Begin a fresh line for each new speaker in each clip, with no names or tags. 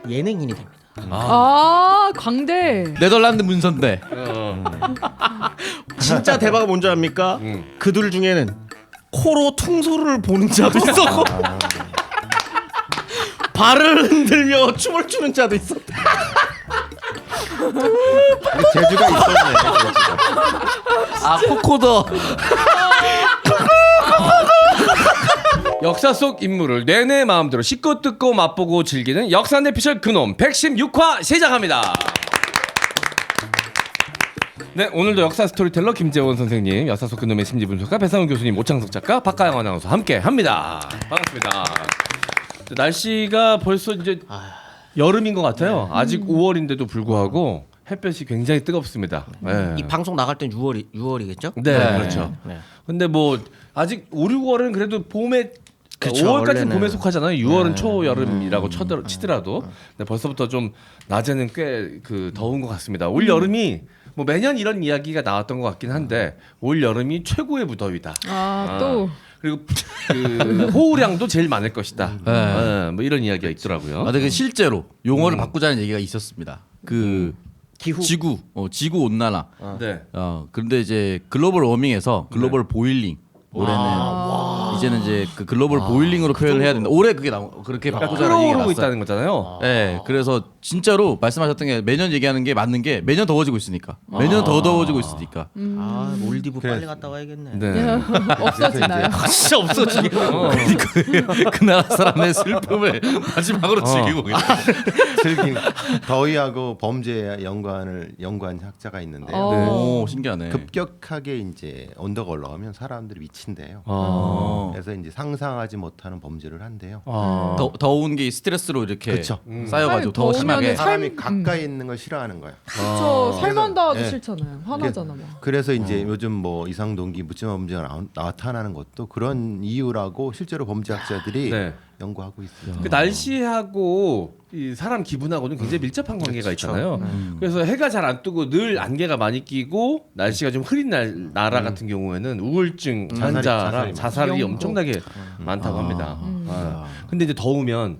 예능인이 됩니다.
광대.
네덜란드 문선대.
진짜 대박은 뭔지 압니까? 그들 중에는 코로 퉁소를 보는 자도 있었고 발을 흔들며 춤을 추는 자도 있었다.
재주가 있었네.
코코더.
역사 속 인물을 내내 마음대로 씻고 뜯고 맛보고 즐기는 역사 내피셜 그놈 116화 시작합니다. 네, 오늘도 역사 스토리텔러 김재원 선생님, 역사 속 그놈의 심리 분석가 배상훈 교수님, 오창석 작가, 박가영 아나운서 함께 합니다. 반갑습니다. 날씨가 벌써 이제 여름인 것 같아요. 아직 5월인데도 불구하고 햇볕이 굉장히 뜨겁습니다. 네.
이 방송 나갈 땐 6월이겠죠?
네, 그렇죠.
네.
근데 뭐 아직 5, 6월은 그래도 봄에
그쵸,
5월까지는
원래는.
봄에 속하잖아요. 6월은 초여름이라고 치더라도 근데 벌써부터 좀 낮에는 꽤 그 더운 것 같습니다. 올 여름이 뭐 매년 이런 이야기가 나왔던 것 같긴 한데 올 여름이 최고의 무더위다.
또
그리고 그 호우량도 제일 많을 것이다. 뭐 이런 이야기가 있더라고요.
근데 그 실제로 용어를 바꾸자는 얘기가 있었습니다. 그
기후.
지구 온난화.
네.
그런데 이제 글로벌 워밍에서 글로벌 보일링. 올해는 이제는 이제 그 글로벌 보일링으로 표현을 해야 된다. 올해 그게 그렇게 바꾸자는 얘기가
끌어오르고
났어요.
있다는 거잖아요.
네, 그래서 진짜로 말씀하셨던 게 매년 얘기하는 게 맞는 게 매년 더워지고 있으니까. 매년 더 더워지고 있으니까.
몰디브 빨리 갔다 와야겠네.
네.
없어지나요?
진짜 없어지게.
그 나라 사람의 슬픔을 마지막으로 즐기고 있는.
즐긴 더위하고 범죄에 연구한 학자가 있는데요.
오, 신기하네.
급격하게 이제 온도가 올라가면 사람들이 미친대요. 그래서 이제 상상하지 못하는 범죄를 한대요.
더운 게 스트레스로 이렇게
그쵸.
쌓여가지고 더
더우면은
심하게.
사람이 가까이 있는 걸 싫어하는 거야.
저 살만 닿아도
네.
싫잖아요. 화나잖아 막.
그래서 이제 요즘 뭐 이상동기 묻지마 범죄가 나타나는 것도 그런 이유라고 실제로 범죄학자들이
네.
연구하고 있어요.
그 날씨하고 이 사람 기분하고는 굉장히 밀접한 관계가 있잖아요. 그래서 해가 잘 안 뜨고 늘 안개가 많이 끼고 날씨가 좀 흐린 나라 같은 경우에는 우울증 환자랑 자살이 엄청나게 많다고 합니다. 근데 이제 더우면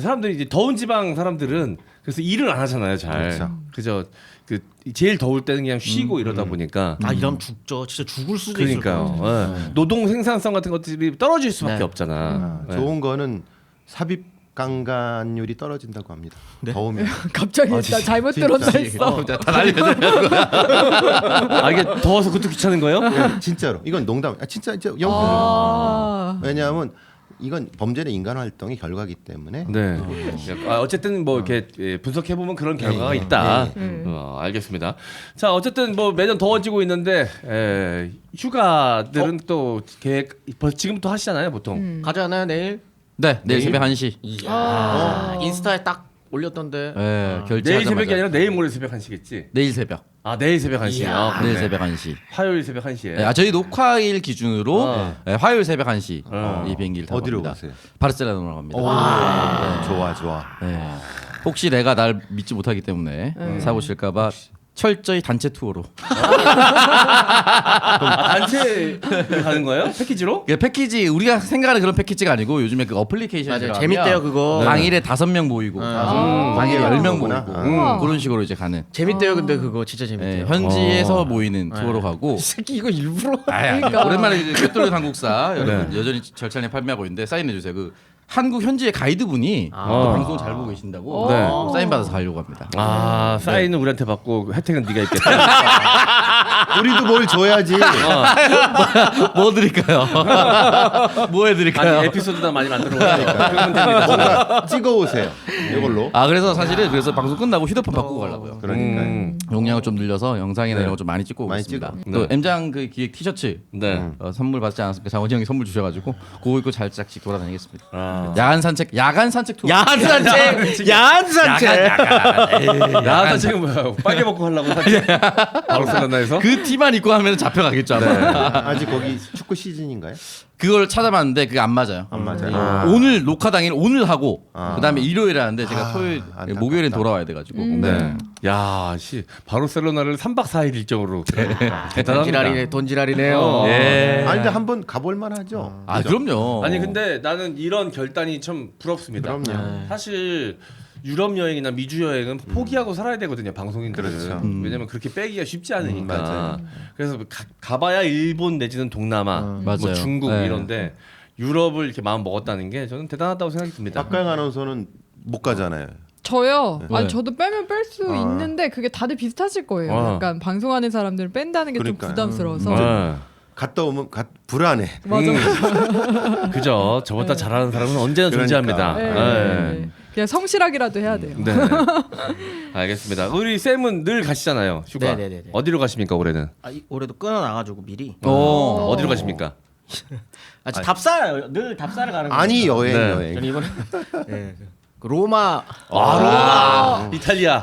사람들이 이제 더운 지방 사람들은 그래서 일을 안 하잖아요. 잘.
그렇죠.
그죠. 그 제일 더울 때는 그냥 쉬고 이러다 보니까
이러면 죽죠. 진짜 죽을 수도 있을
그러니까요.
거예요.
예. 노동 생산성 같은 것들이 떨어질 수밖에
네.
없잖아. 예.
좋은 거는 삽입 강간율이 떨어진다고 합니다. 더우면.
갑자기 나 잘못 들었다 했어.
다 날려야
아 이게 더워서 그것도 귀찮은 거예요?
네, 진짜로 이건 농담. 진짜 연구. 왜냐하면 이건 범죄는 인간 활동의 결과이기 때문에.
네. 어쨌든 뭐 이렇게 분석해 보면 그런 결과가 있다. 알겠습니다. 자, 어쨌든 뭐 매년 더워지고 있는데 휴가들은 또 계획 지금부터 하시잖아요, 보통.
가지 않아요 내일?
네, 내일 새벽 1시.
이야. 인스타에 딱 올렸던데.
네, 결제하자마자.
내일 새벽이 아니라 내일 모레 새벽 1시겠지.
내일 새벽.
아, 내일 새벽 1시. 아,
내일
그러네.
새벽 1시.
화요일 새벽 1시에.
네, 저희 녹화일 기준으로 화요일 새벽 1시 이 비행기를 타고
어디로
갑니다.
가세요?
바르셀로나로 갑니다.
좋아.
네. 혹시 내가 날 믿지 못하기 때문에 사고실까봐 철저히 단체 투어로.
단체 가는 거예요? 패키지로?
그 패키지 우리가 생각하는 그런 패키지가 아니고 요즘에 그 어플리케이션
맞아요. 재밌대요 그거.
당일에 5명 모이고 당일에 10명
그렇구나.
모이고 그런 식으로 이제 가는.
재밌대요 근데 그거 진짜 재밌대요.
현지에서 모이는 투어로 가고.
이 새끼 이거 일부러.
오랜만에 이제 꿰돌 삼국사 여전히 절찬히 판매하고 있는데 사인해 주세요. 그 한국 현지의 가이드분이 또 방송 잘 보고 계신다고
네.
사인 받아서 가려고 합니다.
아, 사인은 우리한테 받고 혜택은 네가 있겠다.
우리도 뭘 줘야지.
뭐 드릴까요? 뭐 해드릴까요?
아니, 에피소드나 많이 만들어 오니까. 그러면 됩니다.
뭔가 찍어 오세요. 이걸로.
그래서 사실은 방송 끝나고 휴대폰 바꾸고 가려고요.
그러니까요.
용량을 좀 늘려서 영상이나 이런 거 좀 많이 찍고
많이
오겠습니다.
찍어.
또 M장 그 기획 티셔츠
네.
선물 받지 않았습니까? 장원이 형이 선물 주셔가지고 그거 입고 잘짝씩 돌아다니겠습니다.
아.
야간 산책 투어.
야한 산책. 야한 산책.
야, 지금 뭐야? 빨개 먹고 하려고 바르셀로나에서?
그 티만 입고 하면 잡혀가겠죠. 아마.
아직 거기 축구 시즌인가요?
그걸 찾아봤는데 그게 안 맞아요.
안 맞아요.
오늘 녹화 당일 오늘 하고 그다음에 일요일에 하는데 제가 토요일
안타깝다.
목요일엔 돌아와야 돼가지고.
네. 야, 바르셀로나를 3박 4일 일정으로. 대단합니다.
돈지랄이네요.
예.
아니 근데 한번 가볼 만하죠.
그럼요.
아니 근데 나는 이런 결단이 참 부럽습니다.
그럼요.
사실 유럽 여행이나 미주 여행은 포기하고 살아야 되거든요. 방송인들은.
그렇죠.
왜냐면 그렇게 빼기가 쉽지 않으니까.
맞아요.
그래서 가봐야 일본 내지는 동남아, 뭐
맞아요.
중국
네.
이런데 유럽을 이렇게 마음 먹었다는 게 저는 대단하다고 생각이 듭니다.
박가영 아나운서는 못 가잖아요.
저요.
네.
아니 저도 빼면 뺄 수
아.
있는데 그게 다들 비슷하실 거예요.
아.
약간 방송하는 사람들 뺀다는 게 좀
그러니까요.
부담스러워서.
네.
갔다 오면 불안해.
맞아.
그죠. 저보다 잘하는 사람은 언제나
그러니까.
존재합니다.
네.
네.
그냥 성실하기라도 해야 돼요.
네. 알겠습니다. 우리 쌤은 늘 가시잖아요. 휴가.
네네네네.
어디로 가십니까 올해는?
올해도 끊어나가지고 미리.
어디로 가십니까?
답사요. 늘 답사를 가는 거예요.
아니 여행
네.
여행.
저는 이번에 그 로마.
로마, 이탈리아.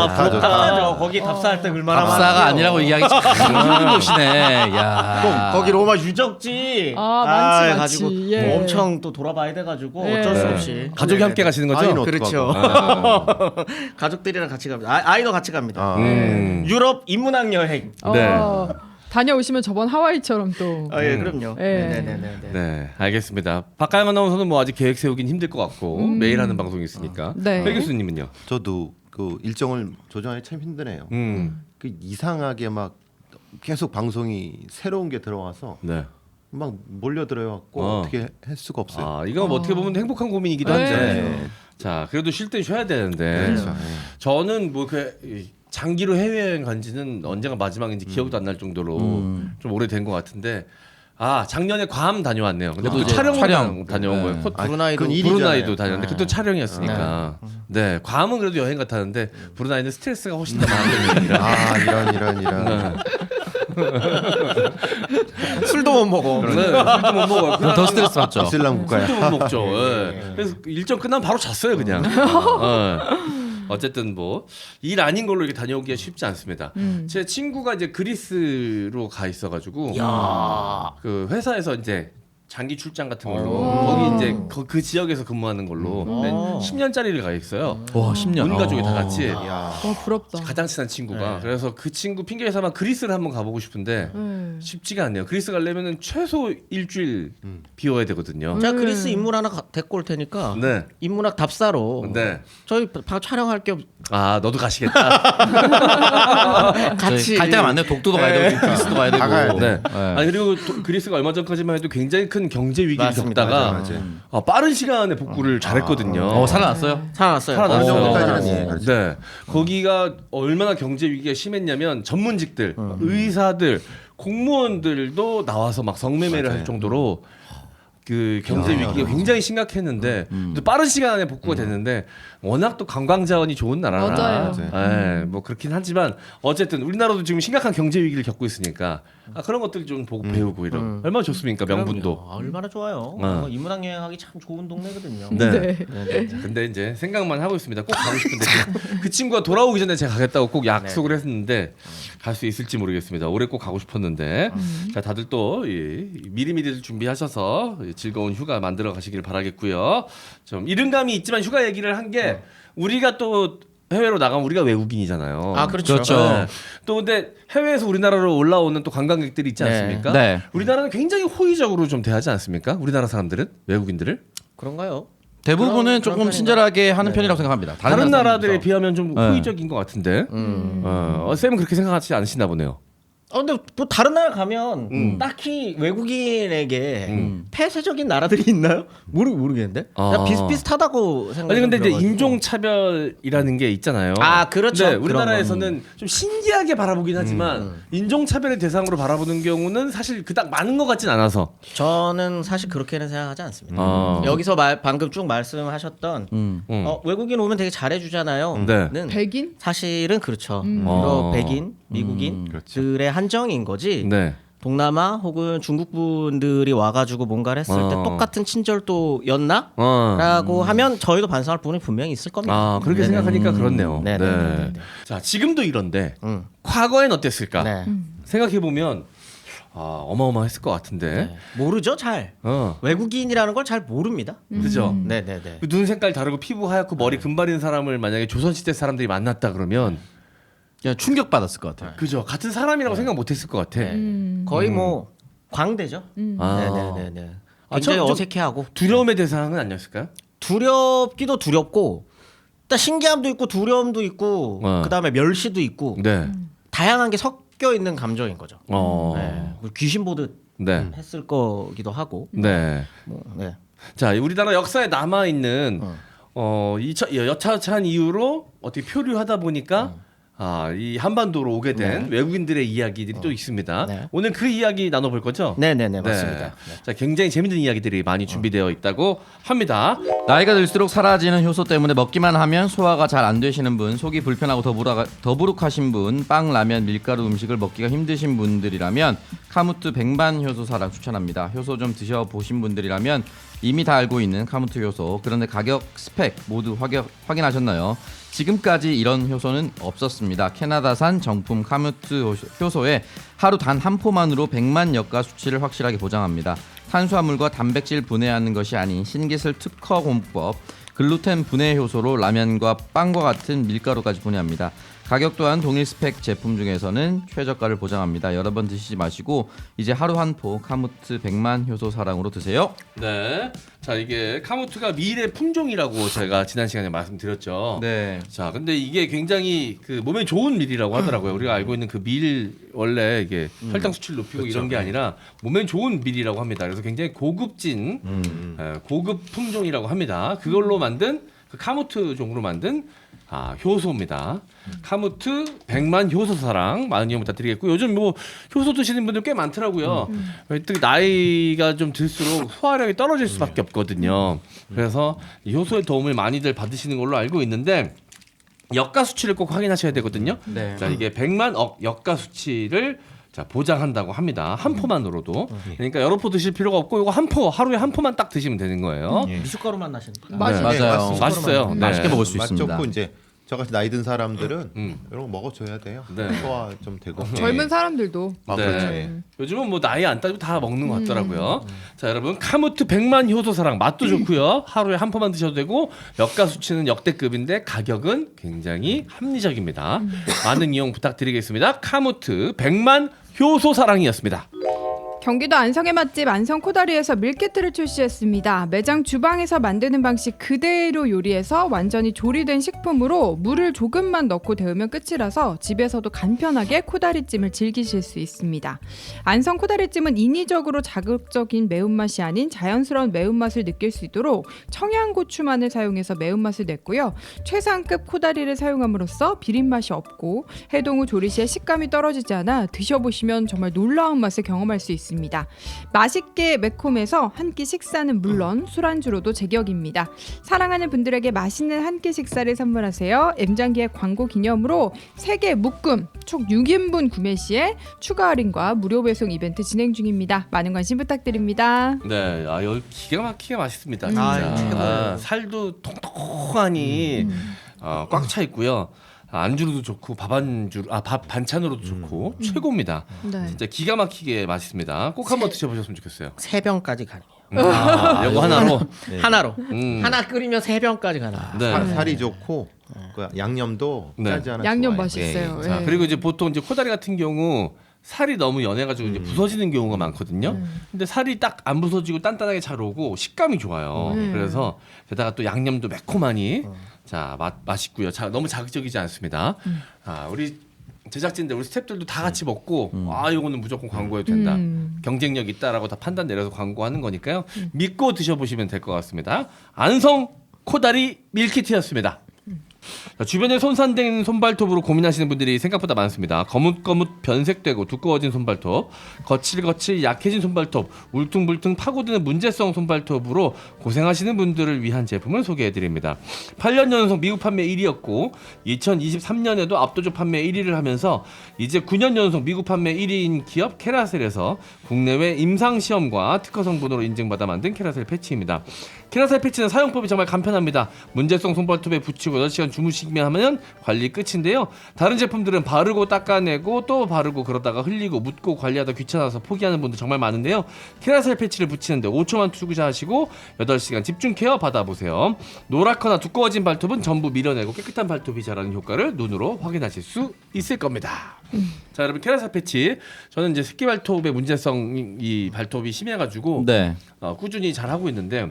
좋다, 좋다.
답사죠. 거기 답사할 때 얼마나
답사가
많아요.
아니라고 얘기하기 참 힘든 곳이네. 야.
거기 로마 유적지
많지,
가지고
많지. 예.
뭐 엄청 또 돌아봐야 돼가지고
예.
어쩔 수
네.
없이
가족이 함께 가시는 거죠?
아이는
그렇죠.
어떡하고.
가족들이랑 같이 갑니다. 아이도 같이 갑니다.
아.
유럽 인문학 여행.
네.
다녀오시면 저번 하와이처럼 또.
예, 그럼요.
예.
네네네.
네, 알겠습니다. 박가영 아나운서는 뭐 아직 계획 세우긴 힘들 것 같고 매일 하는 방송이 있으니까.
네.
배 교수님은요?
저도 그 일정을 조정하기 참 힘드네요. 그 이상하게 막 계속 방송이 새로운 게 들어와서
네.
막 몰려들어갖고 어떻게 할 수가 없어요.
아, 이건 뭐 어떻게 보면 행복한 고민이기도
네.
한데.
네.
자, 그래도 쉴 땐 쉬어야 되는데.
그렇죠. 네.
저는 뭐 장기로 해외여행 간지는 언제가 마지막인지 기억도 안 날 정도로 좀 오래된 것 같은데. 아, 작년에 괌 다녀왔네요. 근데
저도
또
이제
촬영
촬영.
다녀온
네.
거예요.
브루나이도
그건 일이잖아요.
브루나이도 다녔는데 그것도 촬영이었으니까. 네, 괌은 그래도 여행 같았는데 브루나이는 스트레스가 훨씬 더 많았던 얘기라.
아 이런.
술도 못 먹어.
네, 술도 못 먹어요.
그럼 더 스트레스 받죠.
이슬람 국가야.
술도 못 먹죠. 예. 그래서 일정 끝나면 바로 잤어요 그냥. 예. 어쨌든 뭐 일 아닌 걸로 이렇게 다녀오기가 쉽지 않습니다. 제 친구가 이제 그리스로 가 있어가지고 그 회사에서 이제 장기 출장 같은 걸로 거기 이제 그 지역에서 근무하는 걸로 10년짜리를 가 있어요.
와, 10년.
온 가족이 다 같이
야.
와 부럽다.
가장 친한 친구가 그래서 그 친구 핑계 삼아 그리스를 한번 가보고 싶은데
네.
쉽지가 않네요. 그리스 가려면은 최소 일주일 비워야 되거든요.
제가 그리스 인물 하나 데리고 올 테니까
네.
인문학 답사로
네.
저희 촬영할 겸
아 너도 가시겠다.
같이
갈 때가 많네요. 독도도 가야 되고 그리스도 가야
다 가야
되고.
네.
네.
아니 그리고 그리스가 얼마 전까지만 해도 굉장히 큰 경제 위기를
맞습니다.
겪다가
맞아요.
빠른 시간에 복구를 잘했거든요.
살아났어요?
살아났어요.
살아났어요.
어느 정도까지는 그렇죠.
네. 거기가 얼마나 경제 위기가 심했냐면 전문직들, 의사들, 공무원들도 나와서 막 성매매를 할 정도로 그 경제 위기가 굉장히 심각했는데 또 빠른 시간 안에 복구가 됐는데 워낙 또 관광 자원이 좋은 나라라.
맞아요.
예, 뭐 그렇긴 하지만 어쨌든 우리나라도 지금 심각한 경제 위기를 겪고 있으니까 그런 것들 좀 보고 배우고 이런 얼마나 좋습니까 명분도.
얼마나 좋아요. 인문학 여행하기 참 좋은 동네거든요.
네.
네.
근데 이제 생각만 하고 있습니다. 꼭 가고 싶은데 그 친구가 돌아오기 전에 제가 가겠다고 꼭 약속을 했는데 갈 수 있을지 모르겠습니다. 올해 꼭 가고 싶었는데 자 다들 또 미리미리 준비하셔서 즐거운 휴가 만들어 가시길 바라겠고요. 좀 이른감이 있지만 휴가 얘기를 한 게 우리가 또 해외로 나가면 우리가 외국인이잖아요.
아 그렇죠.
그렇죠.
네. 또 근데 해외에서 우리나라로 올라오는 또 관광객들이 있지
네.
않습니까?
네.
우리나라는 굉장히 호의적으로 좀 대하지 않습니까? 우리나라 사람들은 외국인들을
그런가요?
대부분은
그런
조금
편인가요?
친절하게 하는 편이라고 생각합니다.
다른 나라들에
사람들도.
비하면 좀
네.
호의적인 것 같은데. 쌤은 그렇게 생각하지 않으시나 보네요.
근데 뭐 다른 나라 가면 딱히 외국인에게 폐쇄적인 나라들이 있나요? 모르겠는데. 그냥 비슷비슷하다고 생각.
아니 근데 이제 인종 차별이라는 게 있잖아요.
아, 그렇죠.
근데
그런
우리나라에서는 좀 신기하게 바라보긴 하지만 인종 차별의 대상으로 바라보는 경우는 사실 그닥 많은 것 같진 않아서.
저는 사실 그렇게는 생각하지 않습니다.
아.
여기서 방금 쭉 말씀하셨던 외국인 오면 되게 잘해주잖아요.
네.
는
백인?
사실은 그렇죠.
어.
백인, 미국인들의 한정인 거지.
네.
동남아 혹은 중국 분들이 와가지고 뭔가를 했을 때 똑같은 친절도였나? 라고 하면 저희도 반성할 부분이 분명히 있을 겁니다.
아 그렇게
네네.
생각하니까 그렇네요.
네네네네.
자 지금도 이런데 과거엔 어땠을까?
네.
생각해 보면 어마어마했을 것 같은데.
네. 모르죠, 잘. 외국인이라는 걸 잘 모릅니다.
그죠?
네네네.
눈 색깔 다르고 피부 하얗고 머리 금발인 사람을 만약에 조선시대 사람들이 만났다 그러면
그냥 충격 받았을 것 같아요.
그죠? 같은 사람이라고 생각 못했을 것 같아.
거의 뭐 광대죠.
아.
네네네네.
아,
굉장히
좀
어색해하고
두려움의 대상은 아니었을까요?
두렵기도 두렵고 일단 신기함도 있고 두려움도 있고 그다음에 멸시도 있고
네.
다양한 게 섞여 있는 감정인 거죠.
어.
귀신 보듯
네.
했을 거기도 하고.
네.
네.
자, 우리나라 역사에 남아 있는 여차한 이유로 어떻게 표류하다 보니까 이 한반도로 오게 된 외국인들의 이야기들이 또 있습니다.
네.
오늘 그 이야기 나눠볼 거죠?
네네네 맞습니다. 네.
자, 굉장히 재밌는 이야기들이 많이 준비되어 있다고 합니다.
나이가 들수록 사라지는 효소 때문에 먹기만 하면 소화가 잘 안 되시는 분, 속이 불편하고 더부룩하신 분, 빵, 라면, 밀가루 음식을 먹기가 힘드신 분들이라면 카무트 백만 효소사랑 추천합니다. 효소 좀 드셔보신 분들이라면 이미 다 알고 있는 카무트 효소, 그런데 가격, 스펙 모두 확인하셨나요? 지금까지 이런 효소는 없었습니다. 캐나다산 정품 카무트 효소에 하루 단 한 포만으로 100만 역가 수치를 확실하게 보장합니다. 탄수화물과 단백질 분해하는 것이 아닌 신기술 특허 공법, 글루텐 분해 효소로 라면과 빵과 같은 밀가루까지 분해합니다. 가격 또한 동일 스펙 제품 중에서는 최저가를 보장합니다. 여러 번 드시지 마시고 이제 하루 한 포 카무트 100만 효소 사랑으로 드세요.
네. 자, 이게 카무트가 밀의 품종이라고 제가 지난 시간에 말씀드렸죠.
네.
자, 근데 이게 굉장히 그 몸에 좋은 밀이라고 하더라고요. 우리가 알고 있는 그 밀 원래 이게 혈당 수치를 높이고 이런 게 아니라 몸에 좋은 밀이라고 합니다. 그래서 굉장히 고급진 고급 품종이라고 합니다. 그걸로 만든 그 카무트 종으로 만든 효소입니다. 카무트 100만 효소사랑 많은 이용 부탁드리겠고, 요즘 뭐 효소 드시는 분들 꽤 많더라고요. 특히 나이가 좀 들수록 소화력이 떨어질 수밖에 없거든요. 그래서 이 효소의 도움을 많이들 받으시는 걸로 알고 있는데 역가 수치를 꼭 확인하셔야 되거든요.
네.
자, 이게 100만 역가 수치를 보장한다고 합니다. 한 포만으로도. 그러니까 여러 포 드실 필요가 없고 이거 한 포, 하루에 한 포만 딱 드시면 되는 거예요.
미숫가루 맛 나시는.
맛있-
맞아요.
맛있어요. 네.
맛있게 먹을 수
맛
있습니다.
좋고 이제 저같이 나이 든 사람들은 이런 거 먹어줘야 돼요.
네.
소화 좀 되고.
젊은 사람들도
아,
네.
그렇죠. 예.
요즘은 뭐 나이 안 따지고 다 먹는 것 같더라고요. 자, 여러분 카무트 100만 효소사랑 맛도 좋고요. 하루에 한 포만 드셔도 되고 역가 수치는 역대급인데 가격은 굉장히 합리적입니다. 많은 이용 부탁드리겠습니다. 카무트 100만 효소사랑이었습니다.
경기도 안성의 맛집 안성 코다리에서 밀키트를 출시했습니다. 매장 주방에서 만드는 방식 그대로 요리해서 완전히 조리된 식품으로 물을 조금만 넣고 데우면 끝이라서 집에서도 간편하게 코다리찜을 즐기실 수 있습니다. 안성 코다리찜은 인위적으로 자극적인 매운맛이 아닌 자연스러운 매운맛을 느낄 수 있도록 청양고추만을 사용해서 매운맛을 냈고요. 최상급 코다리를 사용함으로써 비린맛이 없고 해동 후 조리 시에 식감이 떨어지지 않아 드셔보시면 정말 놀라운 맛을 경험할 수 있습니다. 맛있게 매콤해서 한 끼 식사는 물론 술안주로도 제격입니다. 사랑하는 분들에게 맛있는 한 끼 식사를 선물하세요. M장기의 광고 기념으로 3개 묶음 총 6인분 구매 시에 추가 할인과 무료 배송 이벤트 진행 중입니다. 많은 관심 부탁드립니다.
네, 여기 기가 막히게 맛있습니다.
아,
진짜.
최고예요.
살도 통통하니 꽉 차 있고요. 안주로도 좋고 밥 반찬으로도 좋고 최고입니다.
네.
진짜 기가 막히게 맛있습니다. 꼭 한번 드셔보셨으면 좋겠어요.
3병까지 가능해요.
요거 하나로.
하나로
음.
하나 끓이면 3병까지 가능.
네.
살이 좋고 그 양념도
네.
짜지 않아.
양념
좋아요.
맛있어요.
자,
예.
그리고 이제 보통 이제 코다리 같은 경우 살이 너무 연해가지고 이제 부서지는 경우가 많거든요. 근데 살이 딱 안 부서지고 단단하게 잘 오고 식감이 좋아요. 그래서 게다가 또 양념도 매콤하니 자 맛있고요. 너무 자극적이지 않습니다. 우리 제작진들, 우리 스태프들도 다 같이 먹고 이거는 무조건 광고해도 된다. 경쟁력 있다라고 다 판단 내려서 광고하는 거니까요. 믿고 드셔보시면 될 것 같습니다. 안성 코다리 밀키트였습니다. 자, 주변에 손상된 손발톱으로 고민하시는 분들이 생각보다 많습니다. 거뭇거뭇 변색되고 두꺼워진 손발톱, 거칠거칠 약해진 손발톱, 울퉁불퉁 파고드는 문제성 손발톱으로 고생하시는 분들을 위한 제품을 소개해드립니다. 8년 연속 미국 판매 1위였고 2023년에도 압도적 판매 1위를 하면서 이제 9년 연속 미국 판매 1위인 기업 캐라셀에서 국내외 임상시험과 특허 성분으로 인증받아 만든 캐라셀 패치입니다. 캐라셀 패치는 사용법이 정말 간편합니다. 문제성 손발톱에 붙이고 8시간 주무시기만 하면 관리 끝인데요. 다른 제품들은 바르고 닦아내고 또 바르고 그러다가 흘리고 묻고 관리하다 귀찮아서 포기하는 분들 정말 많은데요. 캐라셀 패치를 붙이는데 5초만 투자하시고 8시간 집중 케어 받아보세요. 노랗거나 두꺼워진 발톱은 전부 밀어내고 깨끗한 발톱이 자라는 효과를 눈으로 확인하실 수 있을 겁니다. 자, 여러분, 캐라셀 패치, 저는 이제 새끼 발톱의 문제성 이 발톱이 심해가지고
네.
꾸준히 잘 하고 있는데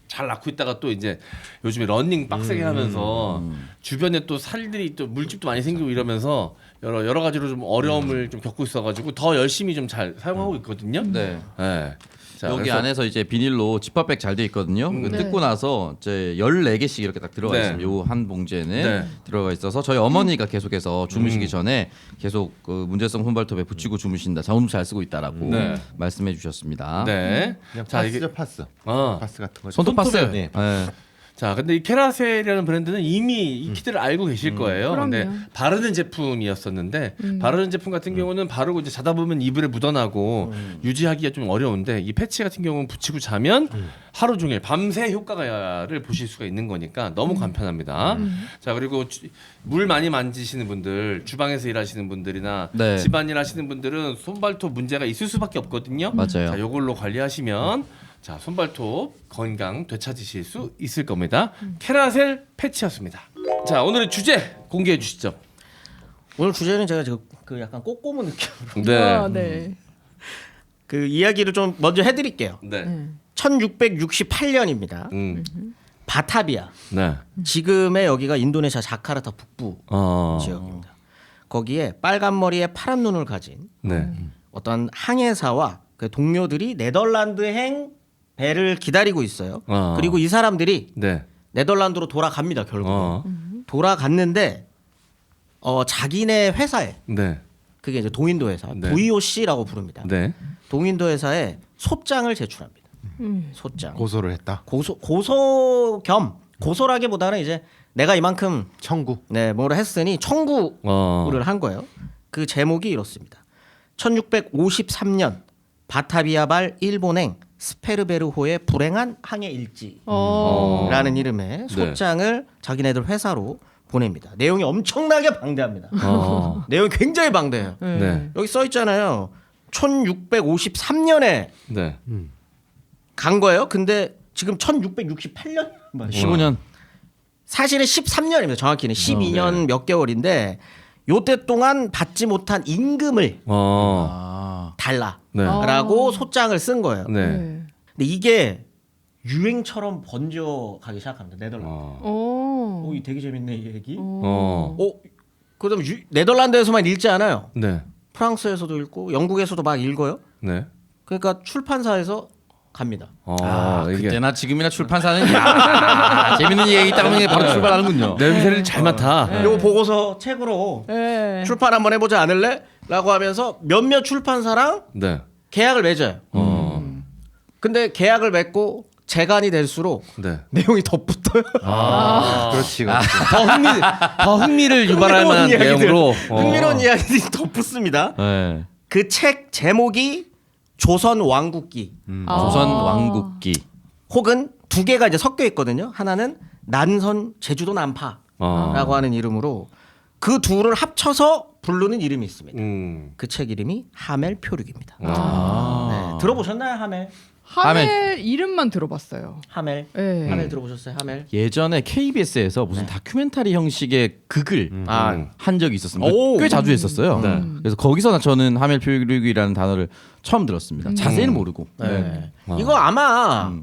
잘 낳고 있다가 또 이제 요즘에 러닝 빡세게 하면서 주변에 또 살들이 또 물집도 많이 생기고 이러면서 여러 가지로 좀 어려움을 좀 겪고 있어가지고 더 열심히 좀 잘 사용하고 있거든요.
네.
네. 자,
여기
그래서
안에서 이제 비닐로 지퍼백 잘 돼 있거든요. 그
네.
뜯고 나서 이제 14개씩 이렇게 딱 들어가
네.
있습니다. 요 한 봉지에는
네.
들어가 있어서 저희 어머니가 계속해서 주무시기 전에 계속 그 문제성 손발톱에 붙이고 주무신다. 자원도 잘 쓰고 있다라고
네.
말씀해 주셨습니다.
네.
그냥
자, 이게
파스죠 파스.
어.
파스 같은 거.
손톱 파스.
네.
네.
자, 근데 이 캐라셀이라는 브랜드는 이미 이 키트를 알고 계실 거예요. 근데
그럼요.
바르는 제품이었었는데 바르는 제품 같은 경우는 바르고 이제 자다 보면 이불에 묻어나고 유지하기가 좀 어려운데 이 패치 같은 경우는 붙이고 자면 하루 종일 밤새 효과를 보실 수가 있는 거니까 너무 간편합니다. 자, 그리고 물 많이 만지시는 분들, 주방에서 일하시는 분들이나
네.
집안일 하시는 분들은 손발톱 문제가 있을 수밖에 없거든요.
맞아요.
자, 요걸로 관리하시면 자, 손발톱 건강 되찾으실 수 있을 겁니다. 캐라셀 패치였습니다. 자, 오늘의 주제 공개해 주시죠.
오늘 주제는 제가 지금 그 약간 꼬꼬무 느낌으로
네. 네.
그 이야기를 좀 먼저 해드릴게요.
네.
1668년입니다. 바타비아.
네.
지금의 여기가 인도네시아 자카르타 북부 지역입니다. 거기에 빨간 머리에 파란 눈을 가진
네.
어떤 항해사와 그 동료들이 네덜란드행 배를 기다리고 있어요. 그리고 이 사람들이
네.
네덜란드로 돌아갑니다. 결국 돌아갔는데 자기네 회사에
네.
그게 이제 동인도 회사
네.
VOC라고 부릅니다.
네.
동인도 회사에 소장을 제출합니다. 소장.
고소를 했다.
고소 겸 고소라기보다는 이제 내가 이만큼
청구.
뭐를 했으니 청구를 한 거예요. 그 제목이 이렇습니다. 1653년 바타비아발 일본행 스페르베르호의 불행한 항해 일지라는 이름의 소장을 자기네들 회사로 보냅니다. 내용이 엄청나게 방대합니다. 내용이 굉장히 방대해요.
네.
여기 써 있잖아요. 1653년에
네.
간 거예요. 근데 지금 1668년
15년.
사실은 13년입니다. 정확히는 12년 몇 개월인데 요때 동안 받지 못한 임금을 달라라고 소장을 쓴 거예요.
네.
근데 이게 유행처럼 번져가기 시작합니다. 네덜란드.
오.
이 되게 재밌네 이 얘기. 그다음 네덜란드에서만 읽지 않아요.
네.
프랑스에서도 읽고 영국에서도 막 읽어요.
네.
그러니까 출판사에서 갑니다.
이게
그때나 지금이나 출판사는 야, 재밌는 얘기 있다 하면 바로 출발하는군요.
냄새를 잘 맡아.
요거 보고서 책으로
네.
출판 한번 해보지 않을래? 라고 하면서 몇몇 출판사랑
네.
계약을 맺어요. 근데 계약을 맺고 재간이 될수록
네.
내용이 더 붙어요.
그렇지.
더 흥미를 유발할 만한
이야기들,
내용으로
흥미로운 이야기들이 더 붙습니다.
네.
그 책 제목이 조선 왕국기
조선 왕국기.
혹은 두 개가 이제 섞여 있거든요. 하나는 난선 제주도 난파라고 하는 이름으로 그 둘을 합쳐서 부르는 이름이 있습니다. 그 책 이름이 하멜 표류기입니다. 네, 들어보셨나요, 하멜?
하멜 이름만 들어봤어요.
하멜.
네.
하멜 들어보셨어요, 하멜?
예전에 KBS에서 무슨 다큐멘터리 형식의 극을 한 적이 있었습니다.
오.
꽤 자주 했었어요. 그래서 거기서 저는 하멜 표류기라는 단어를 처음 들었습니다. 자세히는 모르고.
네. 이거 아마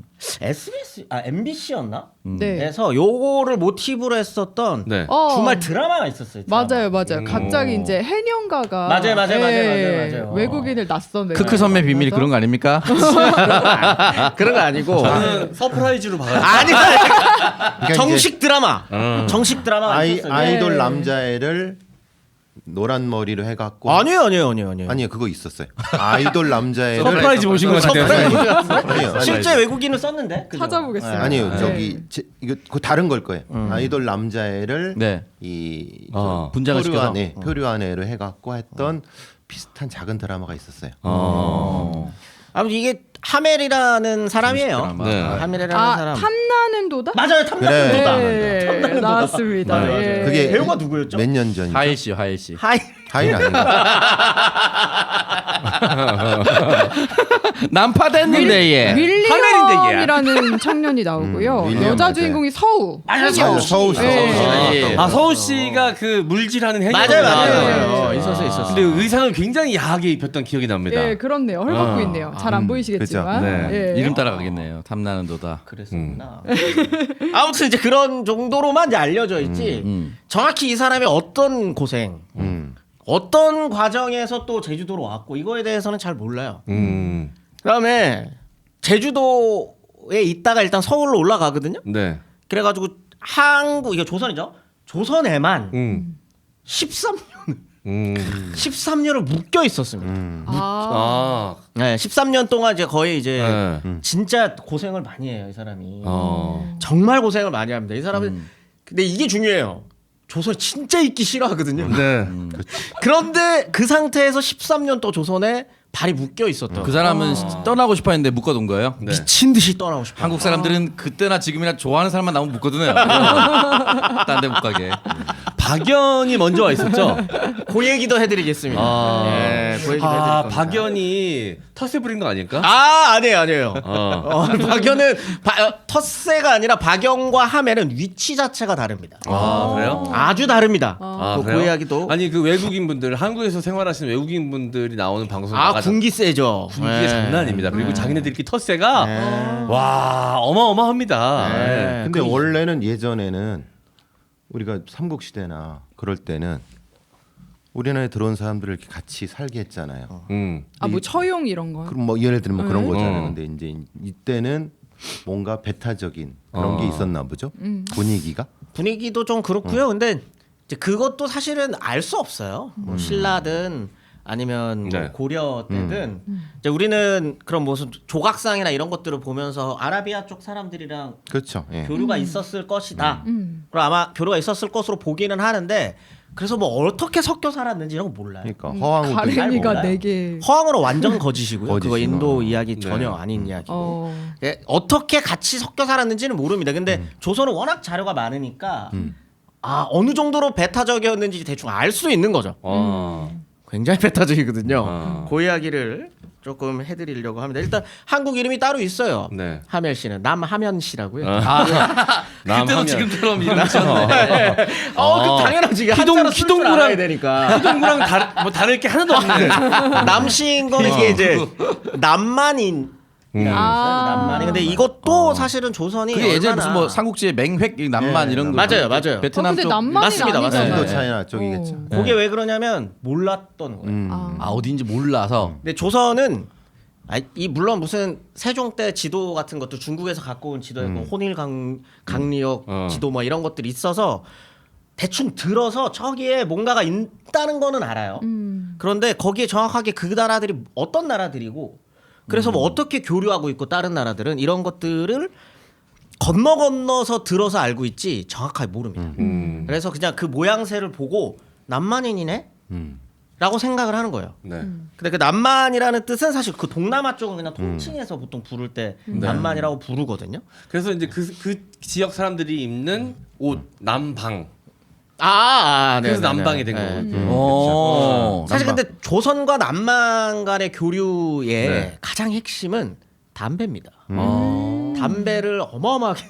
MBC였나?
네.
에서 요거를 모티브로 했었던
네.
주말 드라마가 있었어요. 드라마.
맞아요. 갑자기 이제 해녀가가
맞아요.
외국인을 낯선
크크 선배 비밀이 그런 거 아닙니까?
그런 거 아니고
저는 서프라이즈로 봐가지고
아니 정식 드라마. 정식 드라마가 있었어요.
아이돌
네.
남자애를 노란 머리로 해갖고
아니에요.
아니요 그거 있었어요. 아이돌 남자애를
서프라이즈 보신 것 같아요.
아니요
실제 외국인을 썼는데 그죠?
찾아보겠습니다.
아니요
네.
저기 이거 그 다른 걸 거예요. 아이돌 남자애를
네.
이
분장을 시켜서?
표류한 애로 해갖고 했던 비슷한 작은 드라마가 있었어요.
아무튼 이게 하멜이라는 사람이에요.
드라마.
네.
하멜이라는 사람.
탐나는 도다?
맞아요. 탐나는
그래.
도다.
네, 나왔습니다.
맞아요.
예.
그게 배우가 누구였죠?
몇 년 전이죠?
하일 씨, 하일 씨.
하이
하인 아닌가?
난파됐는데 얘.
윌리엄이라는 청년이 나오고요.
윌리엄
여자
맞아요.
주인공이 서우.
맞아요. 서우 씨.
네.
아 서우 씨가 그 물질하는 해녀.
맞아요. 있었어요.
근데 의상을 굉장히 야하게 입혔던 기억이 납니다.
예, 그렇네요. 헐벗고 있네요. 잘 안 보이시겠지만.
그죠. 네.
예.
이름 따라가겠네요. 탐나는 도다.
그랬었구나. 아무튼 이제 그런 정도로만 이제 알려져 있지. 정확히 이 사람이 어떤 고생, 어떤 과정에서 또 제주도로 왔고 이거에 대해서는 잘 몰라요. 그다음에 제주도에 있다가 일단 서울로 올라가거든요.
네.
그래가지고 한국 이게 조선이죠. 조선에만 13년을 묶여 있었습니다.
아.
네, 13년 동안 이제 거의 이제
네.
진짜 고생을 많이 해요, 이 사람이.
어.
정말 고생을 많이 합니다. 이 사람은 근데 이게 중요해요. 조선 진짜 있기 싫어하거든요.
네.
그런데 그 상태에서 13년 또 조선에 발이 묶여 있었던
그 사람은 떠나고 싶어 했는데 묶어둔 거예요?
네.
미친 듯이 떠나고 싶어.
한국 사람들은 그때나 지금이나 좋아하는 사람만 나오면 묶거든요. 딴 데 못 가게.
박연이 먼저 와 있었죠.
그 얘기도 해드리겠습니다. 예, 그 얘기도 해드릴 겁니다.
박연이 텃세 부린 거 아닐까?
아니에요. 박연은 텃세가 아니라 박연과 하멜은 위치 자체가 다릅니다.
그래요?
아주 다릅니다. 그
그래요?
이야기도.
아니 그 외국인 분들 한국에서 생활하시는 외국인 분들이 나오는 방송
군기 세죠.
군기가 장난 아닙니다. 그리고 자기네들끼리 텃세가 와 어마어마합니다. 네.
근데 원래는 예전에는 우리가 삼국시대나 그럴 때는 우리나라에 들어온 사람들을 이렇게 같이 살게 했잖아요.
뭐 처용 이런 거.
그럼 뭐 예를 들면 그런 거잖아요. 근데 이제 이때는 뭔가 배타적인 그런 게 있었나 보죠. 분위기가.
분위기도 좀 그렇고요. 근데 이제 그것도 사실은 알 수 없어요. 뭐 신라든 아니면 뭐
네.
고려 때든 이제 우리는 그런 무슨 조각상이나 이런 것들을 보면서 아라비아 쪽 사람들이랑
그렇죠. 예.
교류가 있었을 것이다. 그럼 아마 교류가 있었을 것으로 보기는 하는데 그래서 뭐 어떻게 섞여 살았는지 이런 거 몰라요.
그러니까 허황우도
가래미가
몰라요.
4개.
허황으로 완전 거짓이고요. 그거
거짓이고.
인도 이야기
네.
전혀 아닌 이야기고.
어.
예, 어떻게 같이 섞여 살았는지는 모릅니다. 근데 조선은 워낙 자료가 많으니까 어느 정도로 배타적이었는지 대충 알 수 있는 거죠. 굉장히 배타적이거든요. 그 이야기를 조금 해드리려고 합니다. 일단 한국 이름이 따로 있어요.
네.
하멜 씨는 남하면 씨라고요.
그때도 지금처럼 이름
그 당연하지. 한자로 쓸 줄 알아야 되니까.
희동구랑 다를 게 하나도 없네.
남씨인 거는 이게 이제 남만인. 남만이. 근데 이것도 사실은 조선이
그게 예전에
얼마나
무슨 뭐 삼국지의 맹획 남만 이런 거
맞아요.
베트남
근데
쪽
남만이
맞습니다.
아니잖아요.
인도 차이나 쪽이겠죠.
그게 왜 그러냐면 몰랐던 거예요.
어딘지 몰라서
근데 조선은 이 물론 무슨 세종 때 지도 같은 것도 중국에서 갖고 온 지도였고 혼일 강리역 지도 뭐 이런 것들이 있어서 대충 들어서 저기에 뭔가가 있다는 거는 알아요. 그런데 거기에 정확하게 그 나라들이 어떤 나라들이고 그래서 뭐 어떻게 교류하고 있고 다른 나라들은 이런 것들을 건너서 들어서 알고 있지 정확하게 모릅니다. 그래서 그냥 그 모양새를 보고 남만인이네? 라고 생각을 하는 거예요.
네.
근데 그 남만이라는 뜻은 사실 그 동남아 쪽은 그냥 통칭해서 보통 부를 때 남만이라고 부르거든요.
그래서 이제 그 지역 사람들이 입는 옷 남방. 그래서 남방이 된 거거든요.
사실 근데 조선과 남만 간의 교류의
네.
가장 핵심은 담배입니다. 담배를 어마어마하게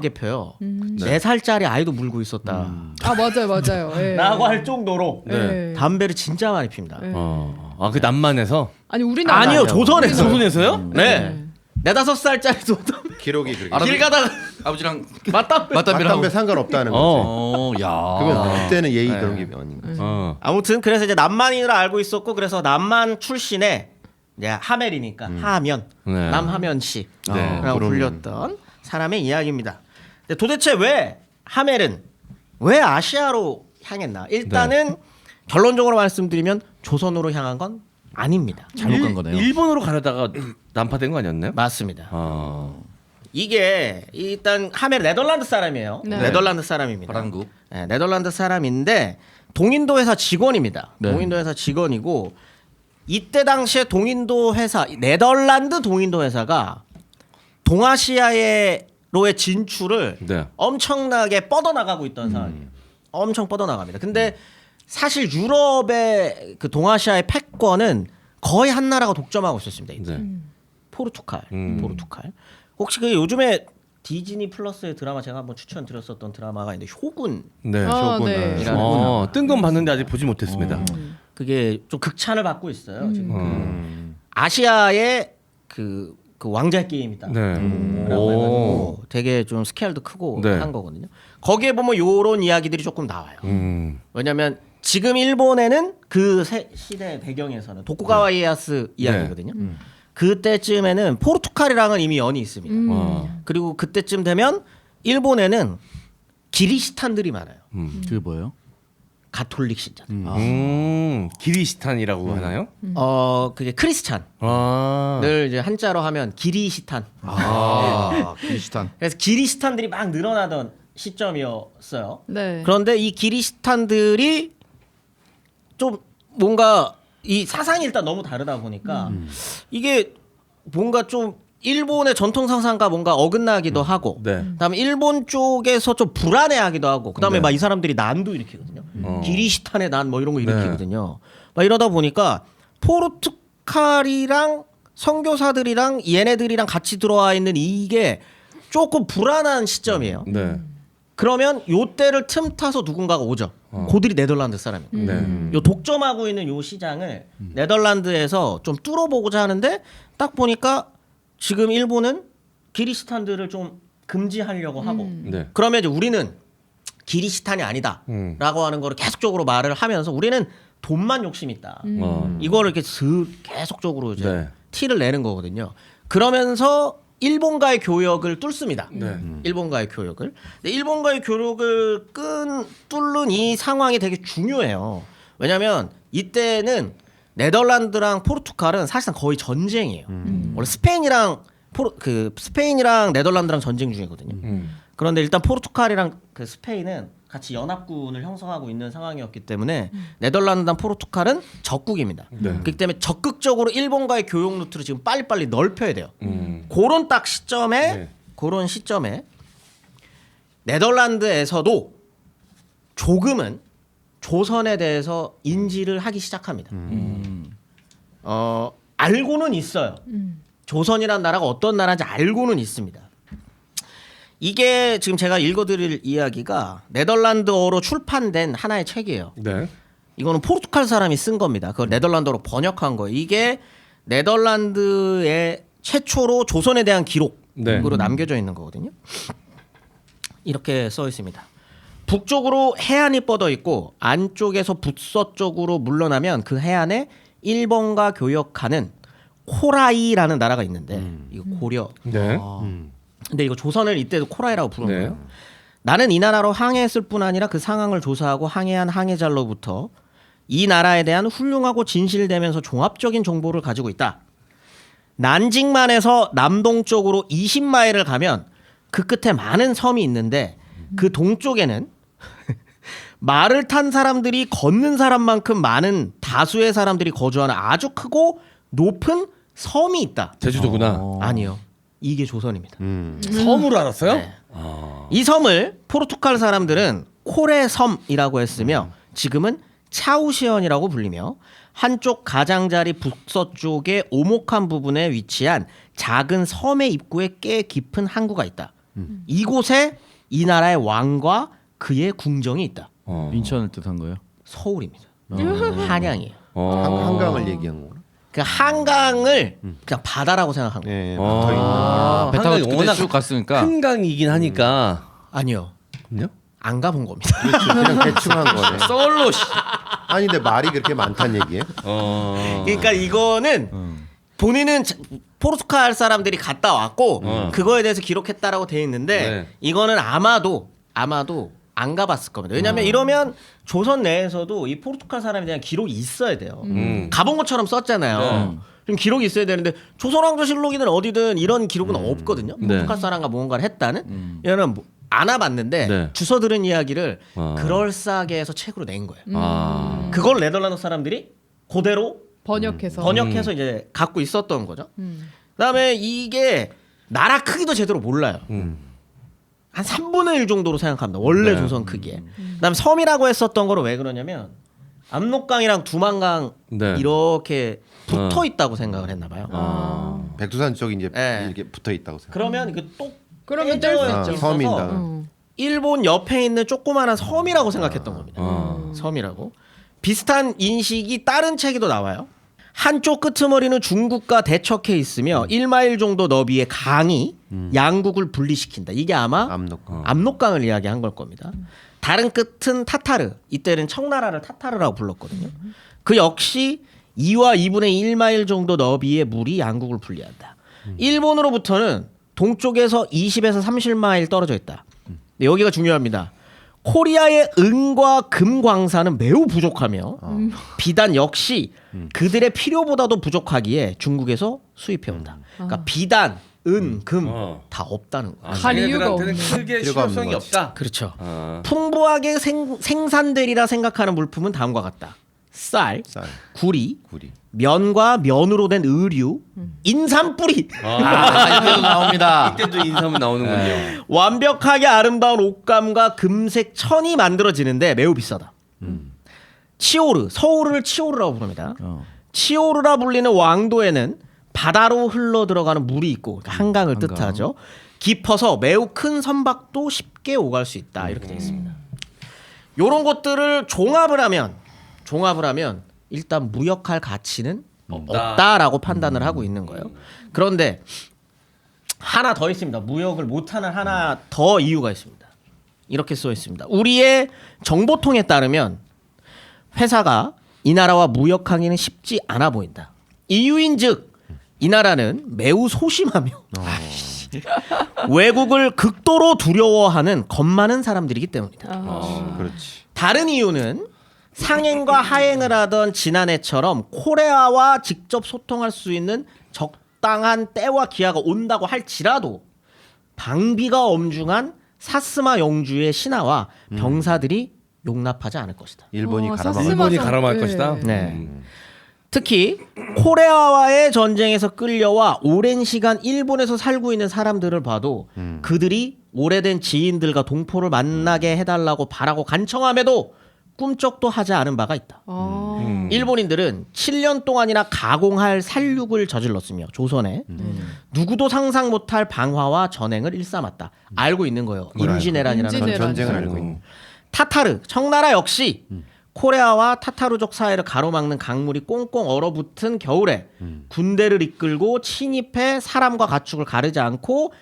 펴요. 4살짜리 아이도 물고 있었다.
맞아요. 예.
라고 할 정도로
네.
담배를 진짜 많이 핍니다.
그 남만에서?
아니 우리나라
아니요, 조선에서.
조선에서요?
네. 4-5살짜리도
기록이 그렇게.
길 가다가
아버지랑
맞담배.
맞담배를 하고
맞담배 상관없다는 거지.
야.
그러면 그때는 예의 그런 게 아닌 거지.
아무튼 그래서 이제 남만인으로 알고 있었고 그래서 남만 출신의 이제 하멜이니까 하면
네.
남하면 씨라고
네.
불렸던 사람의 이야기입니다. 근데 도대체 왜 하멜은 왜 아시아로 향했나? 일단은 결론적으로 말씀드리면 조선으로 향한 건 아닙니다.
잘못 간 거네요.
일본으로 가려다가 난파된 거 아니었나요?
맞습니다. 이게 일단 하멜 네덜란드 사람이에요.
네.
네덜란드 사람입니다.
바람국.
네, 네덜란드 사람인데 동인도 회사 직원입니다.
네.
동인도 회사 직원이고 이때 당시에 동인도 회사 네덜란드 동인도 회사가 동아시아로의 진출을
네.
엄청나게 뻗어나가고 있던 상황이에요. 엄청 뻗어나갑니다. 근데 사실 유럽의 그 동아시아의 패권은 거의 한 나라가 독점하고 있었습니다. 이때.
네.
포르투갈. 혹시 그 요즘에 디즈니 플러스의 드라마 제가 한번 추천드렸었던 드라마가 있는데 효군.
네.
네.
뜬 건 봤는데 아직 보지 못했습니다.
그게 좀 극찬을 받고 있어요. 지금 그 아시아의 그 왕자 게임이다.
네.
라고 해가지고 되게 좀 스케일도 크고
네.
한 거거든요. 거기에 보면 요런 이야기들이 조금 나와요. 왜냐하면 지금 일본에는 그 시대 배경에서는 도쿠가와 이에야스 이야기거든요. 그때쯤에는 포르투갈이랑은 이미 연이 있습니다. 그리고 그때쯤 되면 일본에는 기리시탄들이 많아요.
그게 뭐예요?
가톨릭 신자.
기리시탄이라고 하나요?
그게 크리스찬.
아.
늘 이제 한자로 하면 기리시탄.
비슷한.
그래서 기리시탄들이 막 늘어나던 시점이었어요.
네.
그런데 이 기리시탄들이 좀 뭔가 이 사상이 일단 너무 다르다 보니까 이게 뭔가 좀 일본의 전통 상상과 뭔가 어긋나기도 하고,
네.
그다음에 일본 쪽에서 좀 불안해하기도 하고, 그다음에
네.
막 이 사람들이 난도 일으키거든요. 기리시탄의 난 뭐 이런 거 일으키거든요. 막 이러다 보니까 포르투갈이랑 선교사들이랑 얘네들이랑 같이 들어와 있는 이게 조금 불안한 시점이에요.
네.
그러면 요 때를 틈타서 누군가가 오죠. 고들이 네덜란드 사람이에요.
네.
요 독점하고 있는 요 시장을 네덜란드에서 좀 뚫어보고자 하는데 딱 보니까 지금 일본은 기리시탄들을 좀 금지하려고 하고
네.
그러면 이제 우리는 기리시탄이 아니다라고 하는 거를 계속적으로 말을 하면서 우리는 돈만 욕심 있다. 이거를 이렇게 계속적으로 이제
네.
티를 내는 거거든요. 그러면서 일본과의 교역을 뚫습니다.
네.
일본과의 교역을. 근데 일본과의 교역을 뚫는 이 상황이 되게 중요해요. 왜냐하면 이때는 네덜란드랑 포르투갈은 사실상 거의 전쟁이에요. 원래 스페인이랑 네덜란드랑 전쟁 중이거든요. 그런데 일단 포르투갈이랑 그 스페인은 같이 연합군을 형성하고 있는 상황이었기 때문에 네덜란드랑 포르투갈은 적국입니다. 그렇기 때문에 적극적으로 일본과의 교역 루트를 지금 빨리빨리 넓혀야 돼요. 그런 딱 시점에
네.
그런 시점에 네덜란드에서도 조금은 조선에 대해서 인지를 하기 시작합니다. 알고는 있어요. 조선이라는 나라가 어떤 나라인지 알고는 있습니다. 이게 지금 제가 읽어드릴 이야기가 네덜란드어로 출판된 하나의 책이에요.
네.
이거는 포르투갈 사람이 쓴 겁니다. 그걸 네덜란드어로 번역한 거예요. 이게 네덜란드의 최초로 조선에 대한 기록으로 남겨져 있는 거거든요. 이렇게 써 있습니다. 북쪽으로 해안이 뻗어 있고 안쪽에서 북서쪽으로 물러나면 그 해안에 일본과 교역하는 코라이라는 나라가 있는데 이거 고려.
네.
근데 이거 조선을 이때도 코라이라고 부르는
네.
거예요. 나는 이 나라로 항해했을 뿐 아니라 그 상황을 조사하고 항해한 항해자로부터 이 나라에 대한 훌륭하고 진실되면서 종합적인 정보를 가지고 있다. 난징만에서 남동쪽으로 20마일을 가면 그 끝에 많은 섬이 있는데 그 동쪽에는 말을 탄 사람들이 걷는 사람만큼 많은 다수의 사람들이 거주하는 아주 크고 높은 섬이 있다.
제주도구나.
아니요. 이게 조선입니다.
섬으로 알았어요?
네. 이 섬을 포르투갈 사람들은 코레섬이라고 했으며 지금은 차우시언이라고 불리며 한쪽 가장자리 북서쪽의 오목한 부분에 위치한 작은 섬의 입구에 꽤 깊은 항구가 있다. 이곳에 이 나라의 왕과 그의 궁정이 있다.
인천을 뜻한 거예요?
서울입니다. 한양이에요.
한강을 얘기한 거구나.
그 한강을 그냥 바다라고 생각한 거예요.
예, 붙어 있는.
배 타고
한강이
그때
워낙
쭉 갔으니까.
큰 강이긴 하니까.
아니요.
그럼요?
안 가본 겁니다.
그냥 대충 한 거네.
썰로 씨.
아니 근데 말이 그렇게 많다는 얘기예요?
그러니까 이거는 본인은 포르투갈 사람들이 갔다 왔고 그거에 대해서 기록했다라고 돼 있는데
네.
이거는 아마도 안 가봤을 겁니다. 왜냐하면 이러면 조선 내에서도 이 포르투갈 사람에 대한 기록이 있어야 돼요. 가본 것처럼 썼잖아요. 좀 기록이 있어야 되는데 조선왕조실록이든 어디든 이런 기록은 없거든요.
네.
포르투갈 사람과 뭔가를 했다는 이거는 안 와봤는데
네.
주워 들은 이야기를 그럴싸하게 해서 책으로 낸 거예요. 그걸 네덜란드 사람들이 그대로 번역해서 이제 갖고 있었던 거죠. 그다음에 이게 나라 크기도 제대로 몰라요. 한 3분의 1 정도로 생각합니다. 원래
네.
조선 크기에. 그다음에 섬이라고 했었던 거는 왜 그러냐면 압록강이랑 두만강
네.
이렇게 붙어 있다고 생각을 했나 봐요.
백두산 쪽이 이제
네.
이렇게 붙어 있다고 생각.
그러면 이게 또
그러면
떼져
뗄수
있어서
있죠.
섬인다.
일본 옆에 있는 조그마한 섬이라고 생각했던 겁니다. 섬이라고. 비슷한 인식이 다른 책에도 나와요. 한쪽 끄트머리는 중국과 대척해 있으며 1마일 정도 너비의 강이 양국을 분리시킨다. 이게 아마 압록강을 이야기한 걸 겁니다. 다른 끝은 타타르. 이때는 청나라를 타타르라고 불렀거든요. 그 역시 2와 2분의 1마일 정도 너비의 물이 양국을 분리한다. 일본으로부터는 동쪽에서 20에서 30마일 떨어져 있다. 근데 여기가 중요합니다. 코리아의 은과 금 광산은 매우 부족하며 비단 역시 그들의 필요보다도 부족하기에 중국에서 수입해온다. 그러니까 비단, 은, 금 다 없다는 거예요.
갈 이유가
얘네들한테는
없네.
크게
필요가 없는
실효성이
거지.
없다.
그렇죠. 풍부하게 생산되리라 생각하는 물품은 다음과 같다. 쌀, 구리, 면과 면으로 된 의류, 인삼뿌리.
이때도 나옵니다.
이때도 인삼은 나오는군요.
완벽하게 아름다운 옷감과 금색 천이 만들어지는데 매우 비싸다. 치오르, 서울을 치오르라고 부릅니다. 치오르라 불리는 왕도에는 바다로 흘러 들어가는 물이 있고 한강을 뜻하죠. 깊어서 매우 큰 선박도 쉽게 오갈 수 있다. 이렇게 되어 있습니다. 이런 것들을 종합을 하면 일단 무역할 가치는 없다라고 판단을 하고 있는 거예요. 그런데 하나 더 있습니다. 무역을 못하는 하나 더 이유가 있습니다. 이렇게 써 있습니다. 우리의 정보통에 따르면 회사가 이 나라와 무역하기는 쉽지 않아 보인다. 이유인즉 이 나라는 매우 소심하며 외국을 극도로 두려워하는 겁 많은 사람들이기 때문이다.
그렇지.
다른 이유는 상행과 하행을 하던 지난해처럼 코레아와 직접 소통할 수 있는 적당한 때와 기회가 온다고 할지라도 방비가 엄중한 사스마 영주의 신하와 병사들이 용납하지 않을 것이다.
일본이 가라막.
사스마
일본이
성-
가라마할
네.
것이다.
네. 특히 코레아와의 전쟁에서 끌려와 오랜 시간 일본에서 살고 있는 사람들을 봐도 그들이 오래된 지인들과 동포를 만나게 해달라고 바라고 간청함에도 꿈쩍도 하지 않은 바가 있다. 일본인들은 7년 동안이나 가공할 살육을 저질렀으며 조선에 누구도 상상 못할 방화와 전행을 일삼았다. 알고 있는 거예요. 임진왜란이라는
임진왜란.
전쟁을 알고 있는.
타타르, 청나라 역시 코레아와 타타르족 사이를 가로막는 강물이 꽁꽁 얼어붙은 겨울에 군대를 이끌고 침입해 사람과 가축을 가리지 않고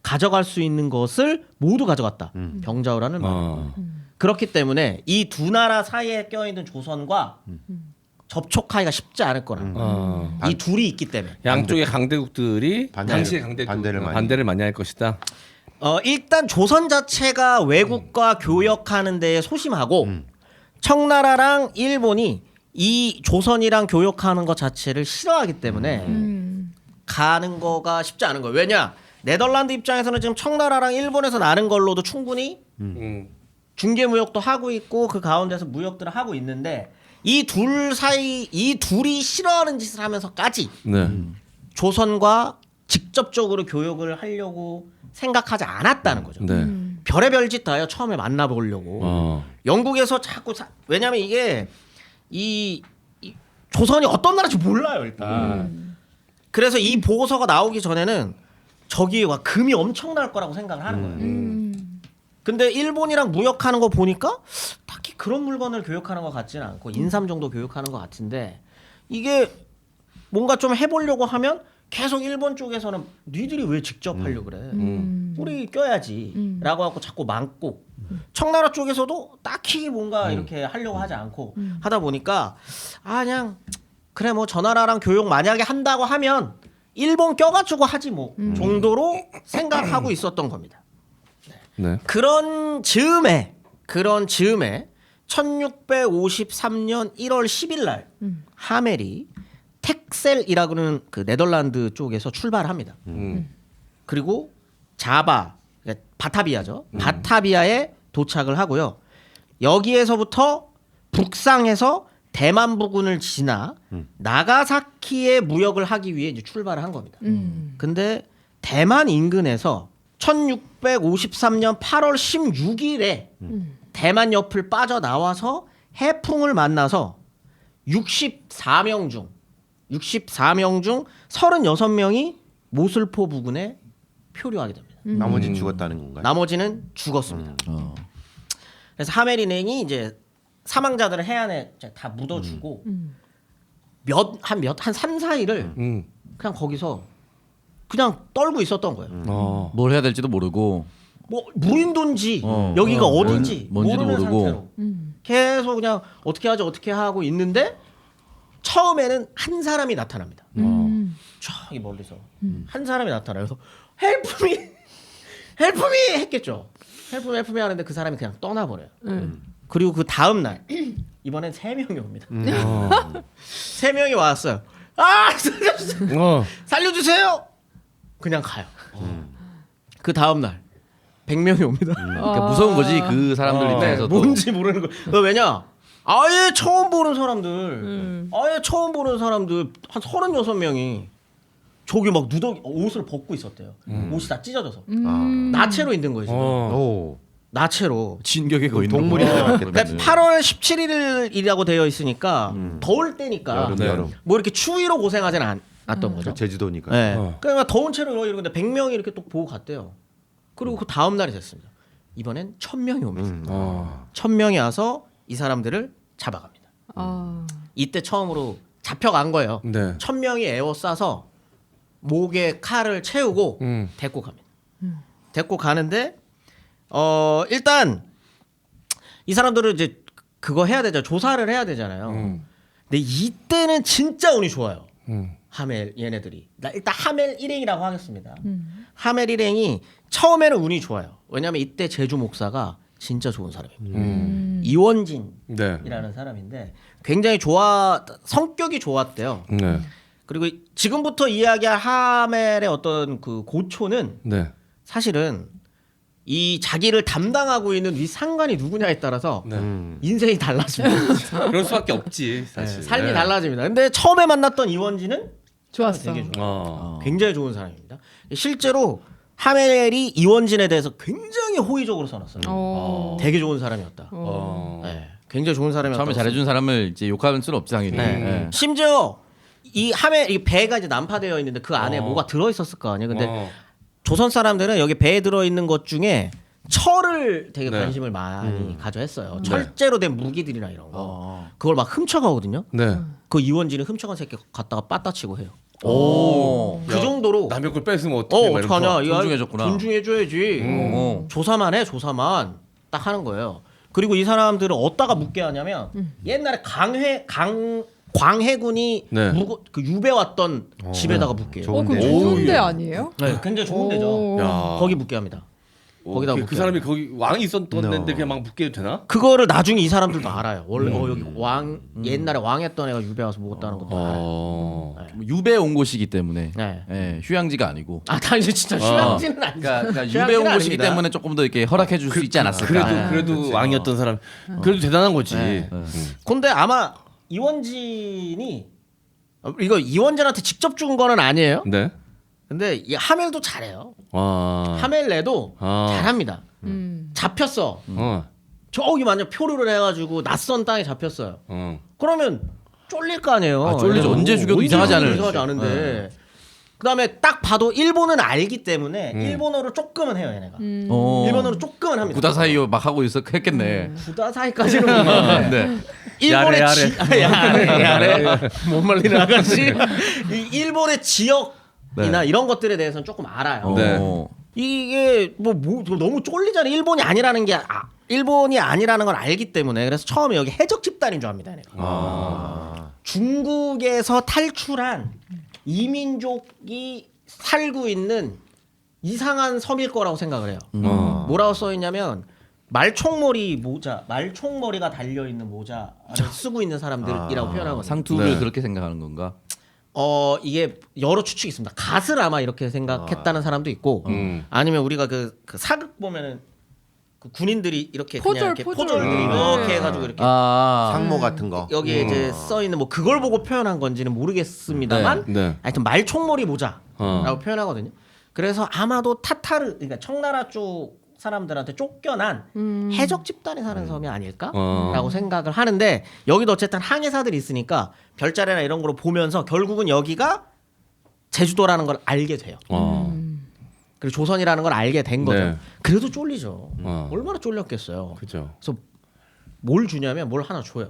가져갈 수 있는 것을 모두 가져갔다. 병자호란을 말합니다. 그렇기 때문에 이 두 나라 사이에 껴있는 조선과 접촉하기가 쉽지 않을 거라. 이 둘이 있기 때문에.
양쪽의 강대국들이 당시의 반대를 많이 할 것이다.
일단 조선 자체가 외국과 교역하는 데에 소심하고 청나라랑 일본이 이 조선이랑 교역하는 것 자체를 싫어하기 때문에 가는 거가 쉽지 않은 거예요. 왜냐? 네덜란드 입장에서는 지금 청나라랑 일본에서 나는 걸로도 충분히 중개 무역도 하고 있고 그 가운데서 무역들을 하고 있는데 이 둘이 싫어하는 짓을 하면서까지
네.
조선과 직접적으로 교역을 하려고 생각하지 않았다는 거죠.
네.
별의별 짓 다 해요. 처음에 만나보려고. 영국에서 자꾸 왜냐면 이게 이 조선이 어떤 나라인지 몰라요 일단. 그래서 이 보고서가 나오기 전에는 저기와 금이 엄청날 거라고 생각을 하는 거예요. 근데 일본이랑 무역하는 거 보니까 딱히 그런 물건을 교역하는 것 같지는 않고 인삼 정도 교역하는 것 같은데 이게 뭔가 좀 해보려고 하면 계속 일본 쪽에서는 니들이 왜 직접 하려고 그래? 우리 껴야지 라고 하고 자꾸 막고 청나라 쪽에서도 딱히 뭔가 이렇게 하려고 하지 않고 하다 보니까 그냥 그래 뭐 저 나라랑 교역 만약에 한다고 하면 일본 껴가지고 하지 뭐 정도로 생각하고 있었던 겁니다.
네.
그런 즈음에 1653년 1월 10일 날 하멜이 텍셀이라고는 그 네덜란드 쪽에서 출발합니다. 그리고 자바, 그러니까 바타비아죠. 바타비아에 도착을 하고요. 여기에서부터 북상해서 대만 부근을 지나 나가사키에 무역을 하기 위해 이제 출발을 한 겁니다. 근데 대만 인근에서 1653년 8월 16일에 대만 옆을 빠져나와서 해풍을 만나서 64명 중 36명이 모슬포 부근에 표류하게 됩니다.
나머지 죽었다는 건가요?
나머지는 죽었습니다. 그래서 하멜 일행이 이제 사망자들을 해안에 이제 다 묻어주고 한 3, 4일을 그냥 거기서 그냥 떨고 있었던 거예요.
뭘 해야 될지도 모르고
뭐 무인도인지 여기가 어딘지
뭔지도
모르는
모르고.
상태로 계속 그냥 어떻게 하죠 어떻게 하고 있는데 처음에는 한 사람이 나타납니다. 저기 멀리서 한 사람이 나타나요. 그래서 헬프미 했겠죠. 헬프미 하는데 그 사람이 그냥 떠나버려요. 그리고 그 다음 날 이번엔 3명이 옵니다. 3명이 왔어요. 아 살려주세요. 살려주세요. 그냥 가요. 그 다음 날 100명이 옵니다.
그러니까 무서운 거지 그 사람들 입장에서도.
뭔지 모르는 거. 왜냐? 아예 처음 보는 사람들, 한 36명이 저기 막 옷을 벗고 있었대요. 옷이 다 찢어져서 나체로 있는 거예요 지금.
오.
나체로.
진격에 거의 있는
동물이
거구나.
그러니까 8월 17일이라고 되어 있으니까 더울 때니까
여름.
뭐 이렇게 추위로 고생하지는 않았던 거죠.
제주도니까.
네. 그러니까 더운 채로 이러는데 100명이 이렇게 또 보고 갔대요. 그리고 그 다음 날이 됐습니다. 이번엔 1000명이 옵니다. 1000명이 와서 이 사람들을 잡아갑니다. 이때 처음으로 잡혀간 거예요.
네.
1000명이 에워싸서 목에 칼을 채우고 데리고 갑니다. 데리고 가는데 일단 이 사람들은 이제 그거 해야 되잖아요. 조사를 해야 되잖아요. 근데 이때는 진짜 운이 좋아요. 하멜 얘네들이. 일단 하멜 일행이라고 하겠습니다. 하멜 일행이 처음에는 운이 좋아요. 왜냐하면 이때 제주 목사가 진짜 좋은 사람입니다. 이원진이라는 사람인데 굉장히 성격이 좋았대요.
네.
그리고 지금부터 이야기할 하멜의 어떤 그 고초는
네.
사실은 이 자기를 담당하고 있는 위 상관이 누구냐에 따라서 인생이 달라집니다.
그럴 수밖에 없지 사실.
삶이 달라집니다. 근데 처음에 만났던 이원진은
좋았어.
되게 좋아요. 굉장히 좋은 사람입니다. 실제로 하멜이 이원진에 대해서 굉장히 호의적으로 써놨어요. 되게 좋은 사람이었다. 네, 굉장히 좋은 사람이었다.
처음에 잘해준 사람을 이제 욕할 수는 없지 당연히.
네.
네.
심지어 이 하멜 이 배가 이제 난파되어 있는데 그 안에 뭐가 들어 있었을 거 아니에요. 근데 조선 사람들은 여기 배에 들어 있는 것 중에 철을 되게 관심을 많이 가져 했어요. 철제로 된 무기들이나 이런 거. 그걸 막 훔쳐가거든요.
네.
그 이원진은 훔쳐간 새끼 갖다가 빠따치고 해요.
오.
그 정도로
남의 걸 뺏으면 어떻게?
어떡하냐? 이거
존중해줬구나.
존중해줘야지. 조사만 해, 조사만 딱 하는 거예요. 그리고 이 사람들을 어디다가 묻게 하냐면 옛날에 광해군이
네.
그 유배 왔던 집에다가 묻게 해요.
좋은
그럼
데.
좋은 데 아니에요?
네, 굉장히 좋은 데죠.
야.
거기 묻게 합니다. 거기다
그
묻게
사람이 거기 왕이 있었던 데인데 그냥 막 묻게 해도 되나?
그거를 나중에 이 사람들도 알아요. 원래 여기 옛날에 왕했던 애가 유배 와서 묵었다는 것도 알아요.
뭐 유배 온 곳이기 때문에
네.
예, 휴양지가 아니고.
다 이제 진짜 휴양지는 아니죠.
그러니까 유배 온 곳이기
아닙니다.
때문에 조금 더 이렇게 허락해 줄 수 있지 않았을까.
그래도 왕이었던 사람. 그래도 대단한 거지.
근데 아마 이원진이 이거 이원진한테 직접 준 거는 아니에요.
네.
근데 이 하멜도 잘해요.
와.
하멜레도 잘합니다. 잡혔어. 저기 만약 표류를 해가지고 낯선 땅에 잡혔어요. 그러면 쫄릴 거 아니에요.
쫄리죠. 언제 죽여도 이상하지
않은데. 그다음에 딱 봐도 일본은 알기 때문에 일본어를 조금은 해요, 얘네가. 일본어를 조금은 합니다.
구다사이요 막 하고 했겠네.
구다사이까지는 못 말해.
네.
일본의
야래.
야래 못 말리는 아가씨. 이 일본의 지역이나 이런 것들에 대해서는 조금 알아요.
네.
이게 뭐 너무 쫄리잖아요. 일본이 아니라는 걸 알기 때문에. 그래서 처음에 여기 해적 집단인 줄 압니다. 얘네가. 중국에서 탈출한 이민족이 살고 있는 이상한 섬일 거라고 생각을 해요. 뭐라고 써 있냐면 말총머리가 달려 있는 모자를 쓰고 있는 사람들이라고 표현하거든요.
상투를 그렇게 생각하는 건가?
이게 여러 추측이 있습니다. 갓을 아마 이렇게 생각했다는 사람도 있고, 아니면 우리가 그 사극 보면은 그 군인들이 이렇게 그냥 이렇게 포졸들이 이렇게 해가지고 이렇게
상모 같은 거.
여기에 이제 써 있는 뭐 그걸 보고 표현한 건지는 모르겠습니다만,
네.
하여튼 말총머리 모자라고 표현하거든요. 그래서 아마도 타타르, 그러니까 청나라 쪽 사람들한테 쫓겨난 해적 집단이 사는 섬이 아닐까라고 생각을 하는데 여기도 어쨌든 항해사들이 있으니까 별자리나 이런 걸로 보면서 결국은 여기가 제주도라는 걸 알게 돼요. 그리고 조선이라는 걸 알게 된 거죠.
네.
그래도 쫄리죠. 얼마나 쫄렸겠어요.
그죠.
그래서 뭘 주냐면 뭘 하나 줘요.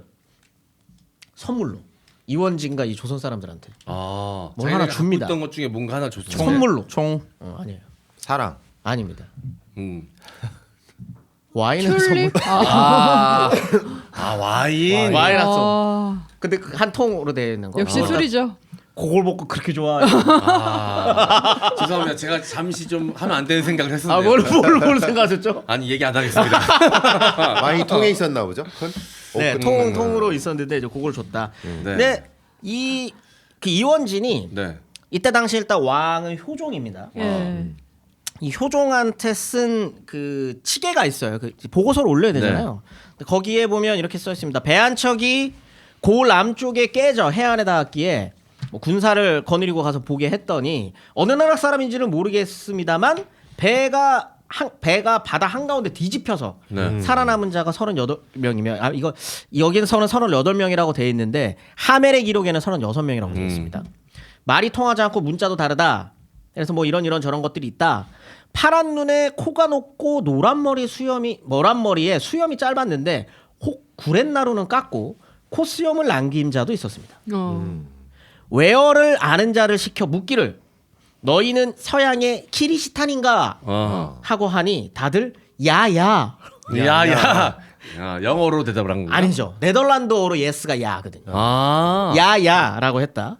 선물로. 이원진과 이 조선 사람들한테
아,
뭘 하나 줍니다.
했던 것 중에 뭔가 하나 줬어.
선물로.
총.
아니에요.
사랑.
아닙니다.
음.
와인을 선물.
튤립.
아 와인.
와인 한 통.
아,
근데 그 한 통으로 되어 있는 거.
역시 술이죠.
그걸 먹고 그렇게 좋아해.
아, 죄송합니다. 제가 잠시 좀 하면 안 되는 생각을 했었네요.
뭘 생각하셨죠?
아니 얘기 안 하겠습니다.
와인이 통에 있었나 보죠?
네,
오픈
통으로 있었는데 이제 그걸 줬다.
네.
근데 그 이원진이
네.
이때 당시 일단 왕은 효종입니다.
예.
이 효종한테 쓴 그 치계가 있어요. 그 보고서를 올려야 되잖아요. 근데 거기에 보면 이렇게 써 있습니다. 배한척이 고을 남쪽에 깨져 해안에 닿았기에 뭐 군사를 거느리고 가서 보게 했더니 어느 나라 사람인지는 모르겠습니다만 배가 바다 한가운데 뒤집혀서
네.
살아남은 자가 38명이면 이거 여기서는 38명이라고 돼 있는데 하멜의 기록에는 36명이라고 돼 있습니다. 말이 통하지 않고 문자도 다르다. 그래서 뭐 이런 저런 것들이 있다. 파란 눈에 코가 높고 노란 머리에 수염이 짧았는데 혹 구렛나루는 깎고 콧수염을 남긴 자도 있었습니다. 외어를 아는 자를 시켜 묻기를 너희는 서양의 키리시탄인가 하고 하니 다들 야야.
야야. 야, 영어로 대답을 한 건가?
아니죠. 네덜란드어로 예스가 야거든요.
아.
야야라고 했다.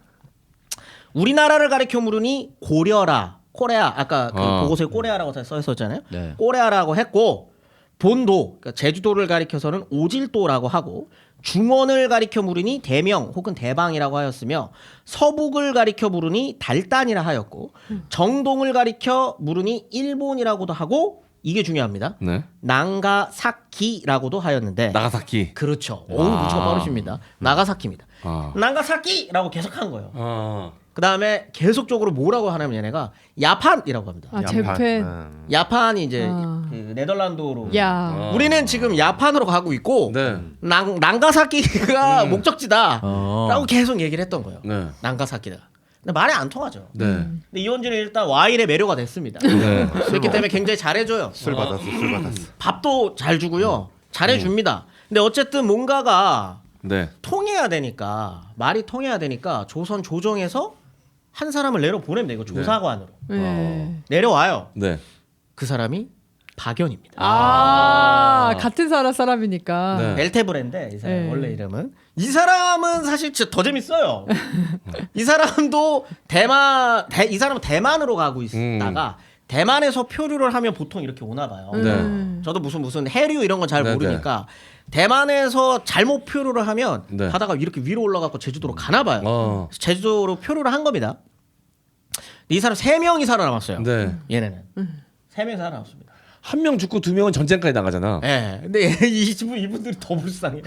우리나라를 가리켜 물으니 고려라. 코레아 아까 그 보고서에 꼬레아라고 써 있었잖아요.
네.
꼬레아라고 했고 본도 그러니까 제주도를 가리켜서는 오질도라고 하고 중원을 가리켜 물으니 대명 혹은 대방이라고 하였으며 서북을 가리켜 물으니 달단이라 하였고 정동을 가리켜 물으니 일본이라고도 하고 이게 중요합니다.
네.
나가사키라고도 하였는데
나가사키.
그렇죠. 오 무척 빠르십니다. 나가사키입니다.
아.
나가사키라고 계속한 거예요.
아.
그 다음에 계속적으로 뭐라고 하냐면 얘네가 야판이라고 합니다.
아, 재팬.
야판이 이제
아.
그 네덜란드어로.
야.
우리는 지금 야판으로 가고 있고
네.
난가사키가 목적지다라고 계속 얘기를 했던 거예요.
네.
난가사키다. 근데 말이 안 통하죠.
네.
근데 이원진은 일단 와인의 매료가 됐습니다.
네.
그렇기 때문에 굉장히 잘해줘요.
술 받았어.
밥도 잘 주고요. 잘해줍니다. 근데 어쨌든 뭔가가
네.
통해야 되니까 말이 통해야 되니까 조선 조정에서 한 사람을 내려 보냅니다. 이거 조사관으로
예.
내려와요.
네.
그 사람이 박연입니다.
같은 사람이니까.
네.
벨테브레인데 이 사람
네.
원래 이름은 이 사람은 사실 진짜 더 재밌어요. 이 사람도 이 사람은 대만으로 가고 있다가 대만에서 표류를 하면 보통 이렇게 오나 봐요.
네.
저도 무슨 해류 이런 건 잘
네,
모르니까 대만에서 잘못 표류를 하면
네.
바다가 이렇게 위로 올라가고 제주도로 가나 봐요. 그래서 제주도로 표류를 한 겁니다. 이 사람 3명이 살아남았어요.
네.
얘네는 3명이 살아남았습니다.
한 명 죽고 2명은 전쟁까지 나가잖아.
예. 근데 이분들이 더 불쌍해.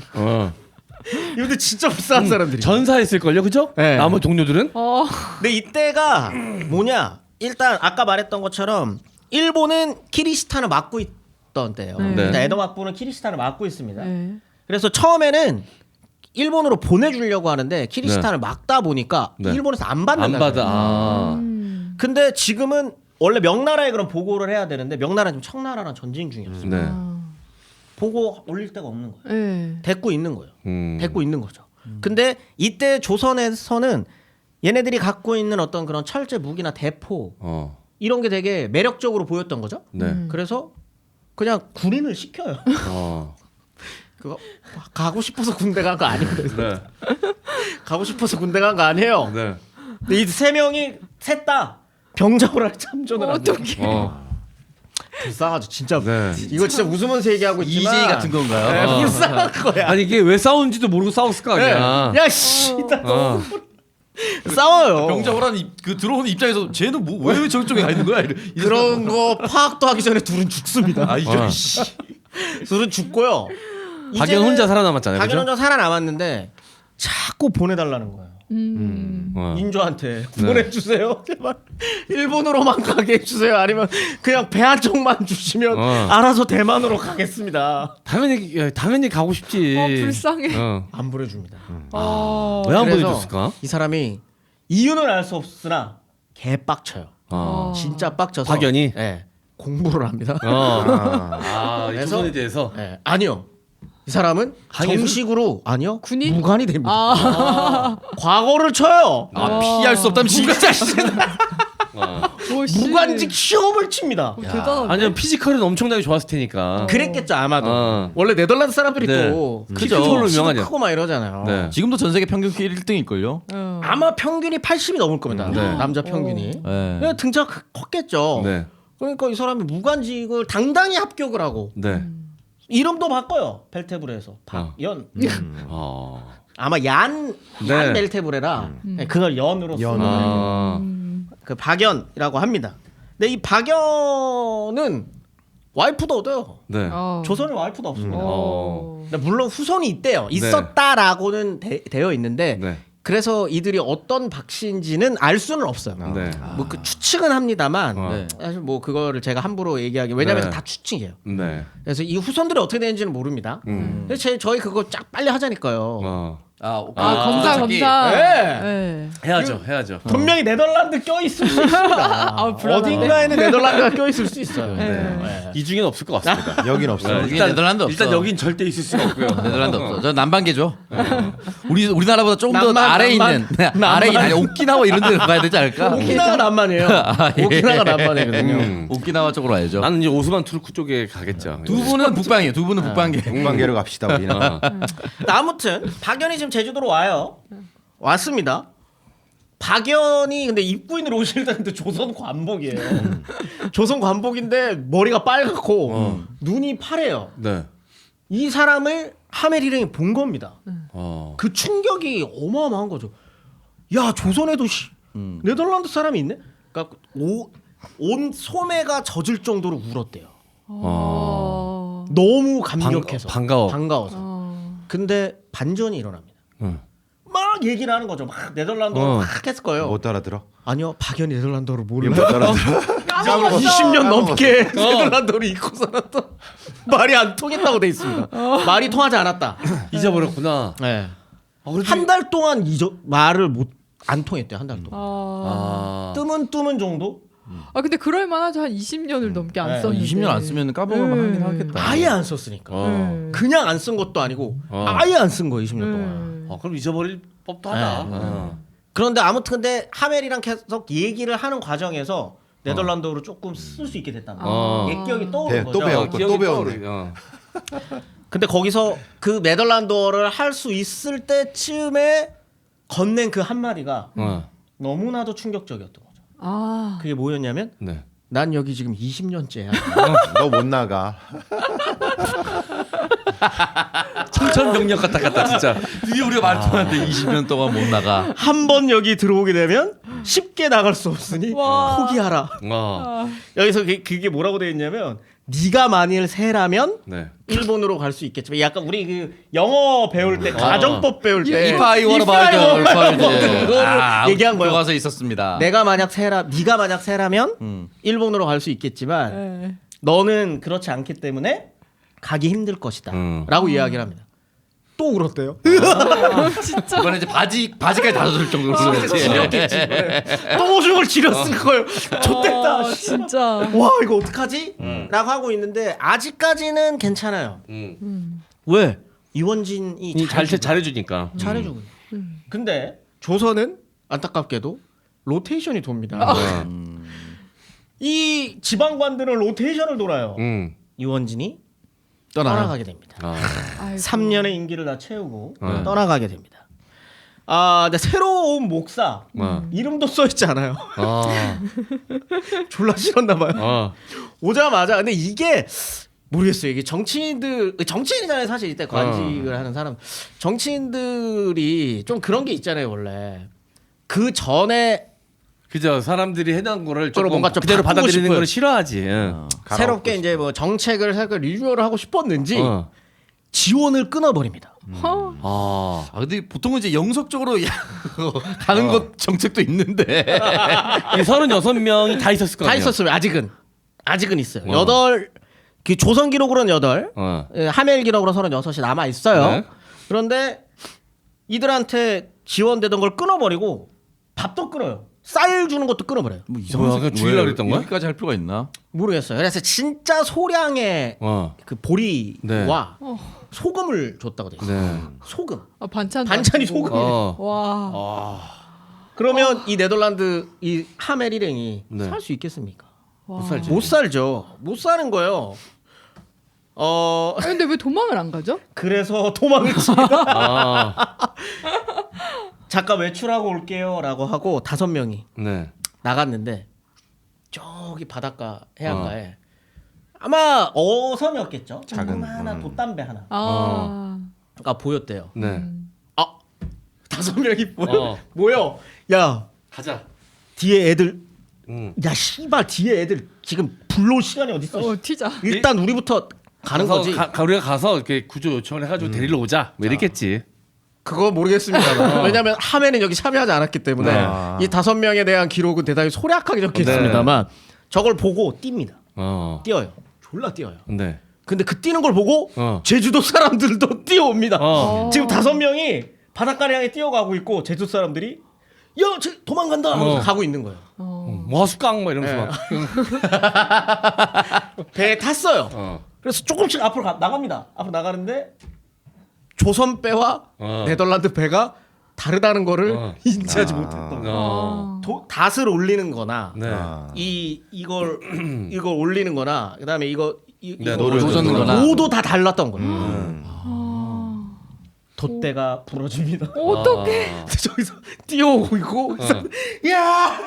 이분들 진짜 불쌍한 사람들이.
전사했을걸요, 그죠?
네.
나머지 동료들은?
근데 이때가 뭐냐? 일단 아까 말했던 것처럼 일본은 키리시탄을 막고 있던 때예요.
네.
일단 에도 막부는 키리시탄을 막고 있습니다.
예.
그래서 처음에는 일본으로 보내주려고 하는데 키리시탄을 막다 보니까
네.
일본에서 안 받는다.
안 받아. 아.
근데 지금은 원래 명나라에 그럼 보고를 해야 되는데 명나라는 지금 청나라랑 전쟁 중이었어요.
네.
보고 올릴 데가 없는 거예요.
예.
데리고 있는 거예요.
음.
데리고 있는 거죠. 근데 조선에서는 얘네들이 갖고 있는 어떤 그런 철제 무기나 대포 이런 게 되게 매력적으로 보였던 거죠.
네.
그래서 그냥 군인을 시켜요. 그거 가고 싶어서 군대 간 거 아니거든요.
네.
가고 싶어서 군대 간 거 아니에요.
네.
근데 이 3명이 셋 다 병자호란에 참전을 합니다.
어떡해.
불쌍하죠, 진짜.
네.
이거 진짜 웃으면서 얘기하고 있지만
EJ 같은 건가요?
네, 불쌍한 거야.
아니 이게 왜 싸우는지도 모르고 싸웠을 거 아니야.
야, 씨, 싸워요.
병자호란 그 들어오는 입장에서 쟤는 왜 저쪽에 가 있는 거야?
그런 거 파악도 하기 전에 둘은 죽습니다.
아 이거 씨.
둘은 죽고요.
박연 혼자 살아남았잖아요.
박연
그죠?
혼자 살아남았는데 자꾸 보내달라는 거예요. 인조한테 보내주세요. 제발 일본으로만 가게 해주세요. 아니면 그냥 배 한 척만 주시면 알아서 대만으로 가겠습니다.
당연히 가고 싶지.
불쌍해.
안 보내줍니다.
왜 안
그래서
보내줬을까?
이 사람이 이유는 알 수 없으나 개 빡쳐요. 진짜 빡쳐서
박연이?
네, 공부를 합니다.
이
그래서-
조선에 대해서
네, 아니요. 이 사람은 정식으로 아니요
군인?
무관이 됩니다. 과거를 쳐요.
피할 수 없다면
진짜
오, 씨.
무관직 시험을 칩니다.
대단한데.
아니면 피지컬은 엄청나게 좋았을 테니까.
그랬겠죠 아마도.
어.
원래 네덜란드 사람들이
네.
또
그죠. 키 큰 걸로 유명하죠.
크고 막 이러잖아요.
네.
지금도 전 세계 평균 키 1등일 걸요.
아마 평균이 80이 넘을 겁니다.
네.
남자 평균이.
네.
그냥 등치가 컸겠죠.
네.
그러니까 이 사람이 무관직을 당당히 합격을 하고
네.
이름도 바꿔요. 벨테브레에서 박연. 아마 얀
네.
벨테브레라 그걸 연으로 쓰는 그 박연이라고 합니다. 근데 이 박연은 와이프도 얻어요.
네.
조선에 와이프도 없습니다.
어.
근데 물론 후손이 있대요. 있었다라고는 되어 있는데
네.
그래서 이들이 어떤 박씨인지는 알 수는 없어요.
네.
뭐 그 추측은 합니다만
네.
사실 뭐 그거를 제가 함부로 얘기하기 왜냐하면
네.
다 추측이에요.
네.
그래서 이 후손들이 어떻게 되는지는 모릅니다. 그래서 저희 그거 쫙 빨리 하자니까요.
검사
찾기.
검사.
네.
네.
해야죠.
분명히 네덜란드 껴 있을 수 있습니다.
불안하네.
어딘가에는 네덜란드가 껴 있을 수 있어요.
네.
이 중에는 없을 것 같습니다.
여긴 없어.
여기 네덜란드 없어.
일단 여긴 절대 있을 수가 없고요.
네덜란드 없어. 저 남반계죠. 우리나라보다 조금 더
남반,
아래에
남반.
있는 아래에 있는 아니, 오키나와 이런 데로 가야 되지 않을까?
오키나가 남반이에요.
예.
오키나가 남반이거든요.
오키나와 쪽으로 와야죠.
나는 이제 오스만 투르크 쪽에 가겠죠.
두 분은 북방이에요. 두 분은 북방계.
동방계로 갑시다 우리는.
아무튼 박연이 지금 제주도로 와요. 왔습니다. 박연이 근데 입구인으로 오실 때는 조선 관복이에요. 조선 관복인데 머리가 빨갛고 눈이 파래요.
네.
이 사람을 하멜 일행이 본 겁니다.
어.
그 충격이 어마어마한 거죠. 야 조선에도 네덜란드 사람이 있네. 그러니까 온 소매가 젖을 정도로 울었대요. 너무 감격해서 반가워서. 근데 반전이 일어납니다. 막 얘기를 하는 거죠. 막 네덜란드어로 막 했을 거예요.
못 알아들어.
아니요, 박연이 네덜란드어를 몰라요.
못 알아들어.
20년 넘게 네덜란드어를 잊고 살았다. 말이 안 통했다고 돼 있습니다. 말이 통하지 않았다.
잊어버렸구나.
네. 한 달 동안 말을 안 통했대요. 한 달 동안. 뜨문 정도?
근데 그럴 만하죠. 한 20년을 넘게 안
네.
썼는데.
20년 안 쓰면 까먹을만 하긴 하겠다.
아예 안 썼으니까. 그냥 안 쓴 것도 아니고 아예 안 쓴 거예요. 20년 동안.
그럼 잊어버릴 법도 하다.
그런데 아무튼 근데 하멜이랑 계속 얘기를 하는 과정에서 네덜란드어로 조금 쓸 수 있게 됐단 말이에요. 옛 기억이 떠오른 거죠.
또 배웠고 또 배웠네.
근데 거기서 그 네덜란드어를 할 수 있을 때쯤에 건넨 그 한마디가 너무나도 충격적이었던 거죠. 그게 뭐였냐면
네.
난 여기 지금 20년째야.
너 못 나가.
청천벽력 같다 진짜.
드디어 우리가 말 통하는데 20년 동안 못 나가.
한 번 여기 들어오게 되면 쉽게 나갈 수 없으니 포기하라. 여기서 그게 뭐라고 되어 있냐면 네가 만일 새라면
네.
일본으로 갈 수 있겠지만 약간 우리 그 영어 배울 때 가정법 배울 때
이파이 워너바이드
그거를 얘기한 거예요.
교과서에 있었습니다.
네가 만약 새라면 일본으로 갈 수 있겠지만 너는 그렇지 않기 때문에 가기 힘들 것이다. 라고 이야기를 합니다. 또 울었대요.
이번에 이제 바지까지 다 젖을 정도로 울었지.
또 오줌을 지렸을 거예요. 좋댔다.
진짜.
와 이거 어떡하지? 라고 하고 있는데 아직까지는 괜찮아요. 왜? 이원진이
잘해주니까.
잘해주고. 근데 조선은 안타깝게도 로테이션이 돕니다. 이 지방관들은 로테이션을 돌아요. 이원진이 떠나가게 됩니다. 3년의 임기를 다 채우고 떠나가게 됩니다. 근데 새로 온 목사 이름도 써 있지 않아요. 졸라 싫었나 봐요. 오자마자 근데 이게 모르겠어요. 이게 정치인이잖아요. 사실 이때 관직을 하는 사람 정치인들이 좀 그런 게 있잖아요. 원래 그 전에
그죠. 사람들이 해놓은 거를
그걸 뭔가 좀
그대로
바꾸고
받아들이는
싶어요.
거를 싫어하지.
새롭게 이제 뭐 정책을 리뉴얼을 하고 싶었는지 지원을 끊어버립니다.
허.
아.
근데 보통은 이제 영속적으로 가는 것 정책도 있는데.
이 36명이 다 있었을 거
다
아니에요.
있었어요. 아직은 있어요. 8. 그 조선 기록으로는 8. 하멜 기록으로 36이 남아 있어요.
네.
그런데 이들한테 지원되던 걸 끊어버리고 밥도 끊어요. 쌀 주는 것도 끊어버려요.
뭐
뭐야, 그냥 죽이려고 그랬던 거야?
여기까지 할 필요가 있나?
모르겠어요. 그래서 진짜 소량의 그 보리와 소금을 줬다고 돼 있어요.
네.
소금.
반찬이
소금.
와.
그러면 이 네덜란드 이 하멜 일행이
네.
살 수 있겠습니까?
못 살지.
못 살죠. 못 사는 거예요.
근데 왜 도망을 안 가죠?
그래서 도망을 칩니다.
아.
잠깐 외출하고 올게요라고 하고 5명이
네.
나갔는데 저기 바닷가 해안가에 아마 어선이었겠죠.
작은,
하나 돛담배 하나. 가 보였대요.
네.
5명이 모여. 야
가자.
뒤에 애들. 야 씨발 뒤에 애들 지금 불러올 시간이 어디 있어?
튀자.
일단 우리부터 가는 거지.
우리가 가서 이렇게 구조 요청을 해가지고 데리러 오자. 뭐 이랬겠지.
그거 모르겠습니다만 왜냐하면 하멜은 여기 참여하지 않았기 때문에 이 5명에 대한 기록은 대단히 소략하게 적혀 있습니다만 저걸 보고 뜁니다. 뛰어요. 졸라 뛰어요.
네.
근데 그 뛰는 걸 보고 제주도 사람들도 뛰어옵니다. 지금 5명이 바닷가를 향해 뛰어가고 있고 제주 사람들이 야, 도망간다 하면서 가고 있는 거예요.
와수깡 뭐 이러면서 막.
배에 탔어요. 그래서 조금씩 앞으로 나갑니다. 앞으로 나가는데 조선 배와 네덜란드 배가 다르다는 거를 인지하지 못했던 거예요. 닷을 올리는 거나
네.
이걸 올리는 거나 그다음에 이거
노를 젓는 거나
모두 다 달랐던 거예요. 돛대가 부러집니다.
어떡해.
저기서 뛰어오고 있고 야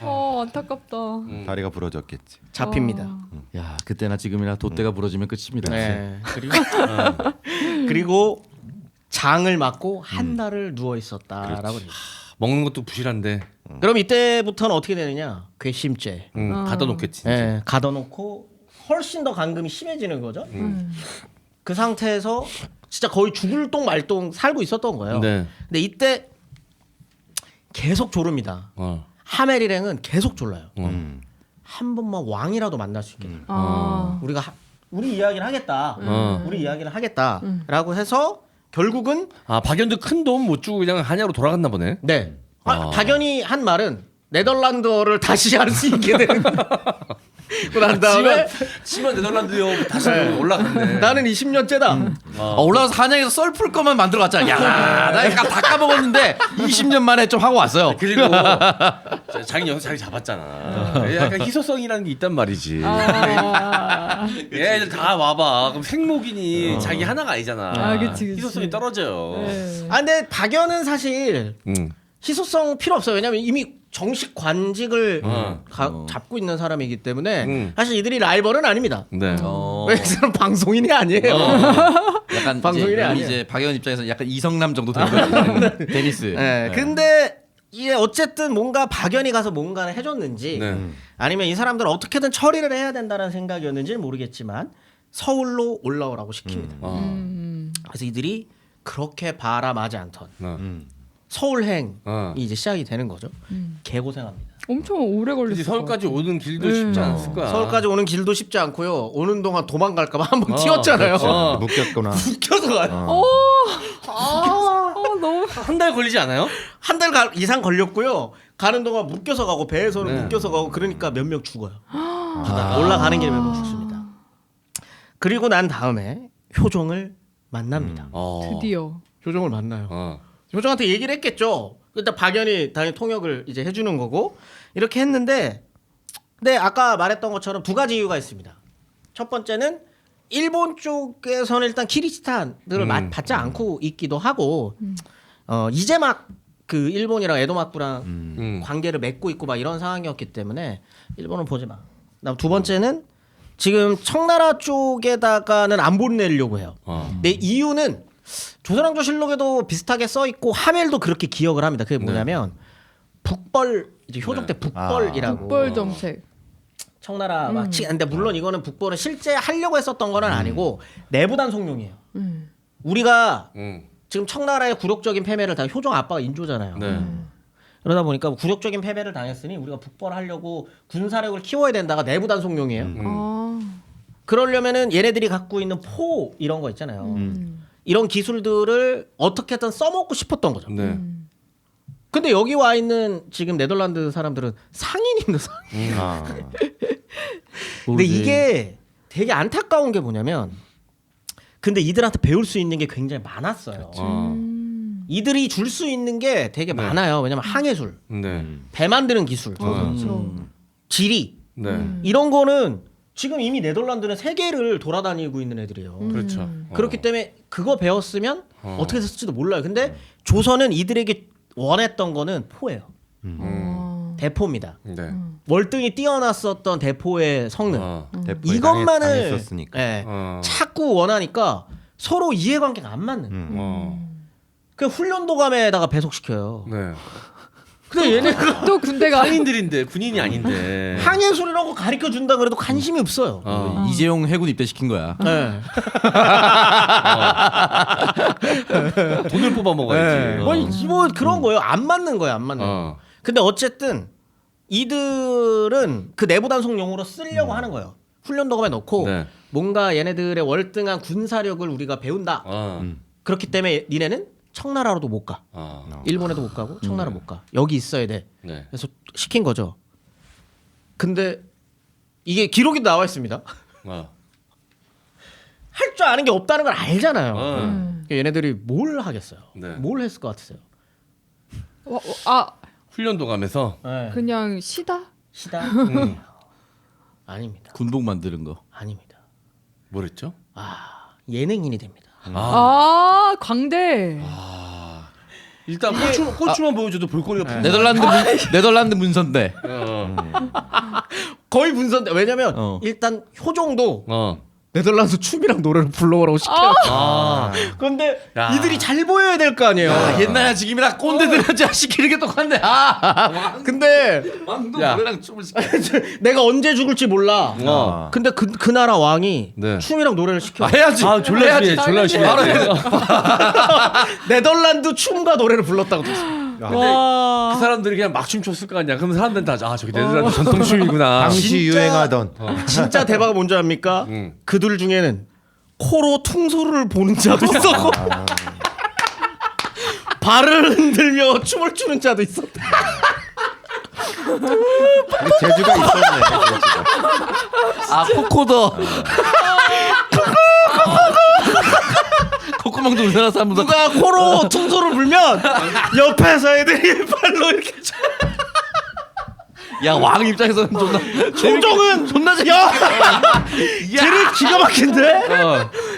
안타깝다.
다리가 부러졌겠지.
잡힙니다.
야 그때나 지금이나 돛대가 부러지면 끝입니다.
네. 그리고 장을 맞고 한 달을 누워 있었다라고 해요.
먹는 것도 부실한데.
그럼 이때부터는 어떻게 되느냐? 괘씸죄.
가둬놓겠지. 진짜.
네, 가둬놓고 훨씬 더 감금이 심해지는 거죠. 그 상태에서 진짜 거의 죽을 똥 말똥 살고 있었던 거예요.
네.
근데 이때 계속 조릅니다. 하멜 일행은 계속 졸라요. 한 번만 왕이라도 만날 수 있게. 우리 이야기를 하겠다. 우리 이야기를 하겠다라고 해서 결국은
박연도 큰 돈 못 주고 그냥 한야로 돌아갔나 보네.
네. 박연이 한 말은 네덜란드어를 다시 할 수 있게 되는 그런 다음에
치면 네덜란드요 다시 올라갔네.
나는 20년째다.
올라가서 한양에서 썰 풀 거만 만들어 갔잖아. 야, 나 약간 다 까먹었는데 20년 만에 좀 하고 왔어요.
그리고 자기 여기서 자리 잡았잖아. 약간 희소성이라는 게 있단 말이지. 얘들 다 와봐. 그럼 생목이니 자기 하나가 아니잖아.
그치.
희소성이 떨어져요.
네.
근데 박연은 사실 희소성 필요 없어요. 왜냐면 이미 정식 관직을 잡고 있는 사람이기 때문에 사실 이들이 라이벌은 아닙니다.
네.
왜 이 사람 방송인이 아니에요.
약간
방송인이 아니에요.
이제 박연 입장에서 약간 이성남 정도 된 거예요. 테니스.
네. 근데 이게 어쨌든 뭔가 박연이 가서 뭔가를 해줬는지 아니면 이 사람들 어떻게든 처리를 해야 된다는 생각이었는지는 모르겠지만 서울로 올라오라고 시킵니다. 그래서 이들이 그렇게 바람하지 않던 서울행이 이제 시작이 되는 거죠. 개고생합니다.
엄청 오래 걸렸어.
서울까지 오는 길도 쉽지 않았을 거야.
서울까지 오는 길도 쉽지 않고요. 오는 동안 도망갈까봐 한번 튀었잖아요.
묶였구나.
묶여서 가요.
너무
한 달 걸리지 않아요?
한 달 이상 걸렸고요. 가는 동안 묶여서 가고 배에서는 묶여서 가고 그러니까 몇 명 죽어요. 올라가는 길에 몇 명 죽습니다. 그리고 난 다음에 효종을 만납니다.
드디어.
효종을 만나요. 효종한테 얘기를 했겠죠. 일단 박연이 당연히 통역을 이제 해주는 거고 이렇게 했는데, 근데 아까 말했던 것처럼 2가지 이유가 있습니다. 첫 번째는 일본 쪽에서는 일단 키리스탄들을 받지 않고 있기도 하고, 이제 막 그 일본이랑 에도막부랑 관계를 맺고 있고 막 이런 상황이었기 때문에 일본은 보지 마. 그다음 2번째는 지금 청나라 쪽에다가는 안 보내려고 해요. 근데 이유는 조선왕조실록에도 비슷하게 써 있고 하멜도 그렇게 기억을 합니다. 그게 뭐냐면 북벌 이제 효종 때 북벌이라고
북벌 정책.
청나라가 근데 물론 이거는 북벌은 실제 하려고 했었던 건 아니고 내부 단속용이에요. 우리가
음.
지금 청나라의 굴욕적인 패배를 당 효종 아빠가 인조잖아요.
네.
그러다 보니까 굴욕적인 패배를 당했으니 우리가 북벌하려고 군사력을 키워야 된다가 내부 단속용이에요.
아.
그러려면은 얘네들이 갖고 있는 포 이런 거 있잖아요. 이런 기술들을 어떻게든 써먹고 싶었던 거죠.
네.
근데 여기 와 있는 지금 네덜란드 사람들은 상인입니다. 상인.
아.
근데 이게 되게 안타까운 게 뭐냐면 근데 이들한테 배울 수 있는 게 굉장히 많았어요. 이들이 줄 수 있는 게 되게 많아요. 왜냐면 항해술,
네.
배 만드는 기술,
그렇죠.
지리
네.
이런 거는 지금 이미 네덜란드는 세계를 돌아다니고 있는 애들이에요.
그렇죠.
그렇기 때문에 그거 배웠으면 어떻게 됐을지도 몰라요. 근데 조선은 이들에게 원했던 거는 포예요. 대포입니다.
네.
월등히 뛰어났었던 대포의 성능.
대포에
이것만을
당했었으니까.
예,
어.
자꾸 원하니까 서로 이해관계가 안 맞는.
어.
그 훈련도감에다가 배속시켜요.
네.
근데 얘네가
또 군대가
상인들인데 군인이 아닌데.
항해술이라고 가르쳐 준다 그래도 관심이 없어요.
이재용 해군 입대 시킨 거야.
네.
돈을 뽑아 먹어야지.
뭐 그런 거예요. 안 맞는 거예요. 안 맞는 거. 근데 어쨌든 이들은 그 내부 단속용으로 쓰려고 하는 거예요. 훈련도감에 넣고
네.
뭔가 얘네들의 월등한 군사력을 우리가 배운다. 그렇기 때문에 니네는 청나라로도 못 가. 일본에도 못 가고 청나라 못 가. 여기 있어야 돼.
네.
그래서 시킨 거죠. 근데 이게 기록이 나와 있습니다. 할 줄 아는 게 없다는 걸 알잖아요. 그러니까 얘네들이 뭘 하겠어요?
네.
뭘 했을 것 같으세요?
훈련도 가면서
네.
그냥 시다?
시다? 아닙니다.
군복 만드는 거.
아닙니다.
뭐랬죠?
예능인이 됩니다.
광대.
일단 고추만 보여줘도 볼거리가 풍부해.
네덜란드 문선대.
거의 문선대. 왜냐면 일단 효종도 네덜란드 춤이랑 노래를 불러오라고 시켜요. 그런데
야.
이들이 잘 보여야 될 거 아니에요.
옛날 지금이나 꼰대들한테 시키는 게 똑같네.
근데
왕도
야.
노래랑 춤을 시켜.
내가 언제 죽을지 몰라. 근데 그 나라 왕이
네.
춤이랑 노래를 시켜.
해야지.
졸라 열심히 졸라 열심히
바로
해야지.
네덜란드 춤과 노래를 불렀다고 들었어요.
그 사람들이 그냥 막 춤췄을 거 아니야. 그럼 사람들은 다 저기 네덜란드 전통춤이구나.
당시
진짜-
유행하던
진짜 대박은 뭔지 압니까? 그들 중에는 코로 퉁소를 보는 자도 있었고 발을 흔들며 춤을 추는 자도 있었다.
재주가 있었네. 재주가.
코코더. 콧구멍도 우리나라 사람보다.
누가 코로 퉁소를 불면 옆에서 애들이 발로 이렇게
야, 왕 입장에서는 존나.
조정은
존나 재밌.
야, 쟤를 기가 막힌데.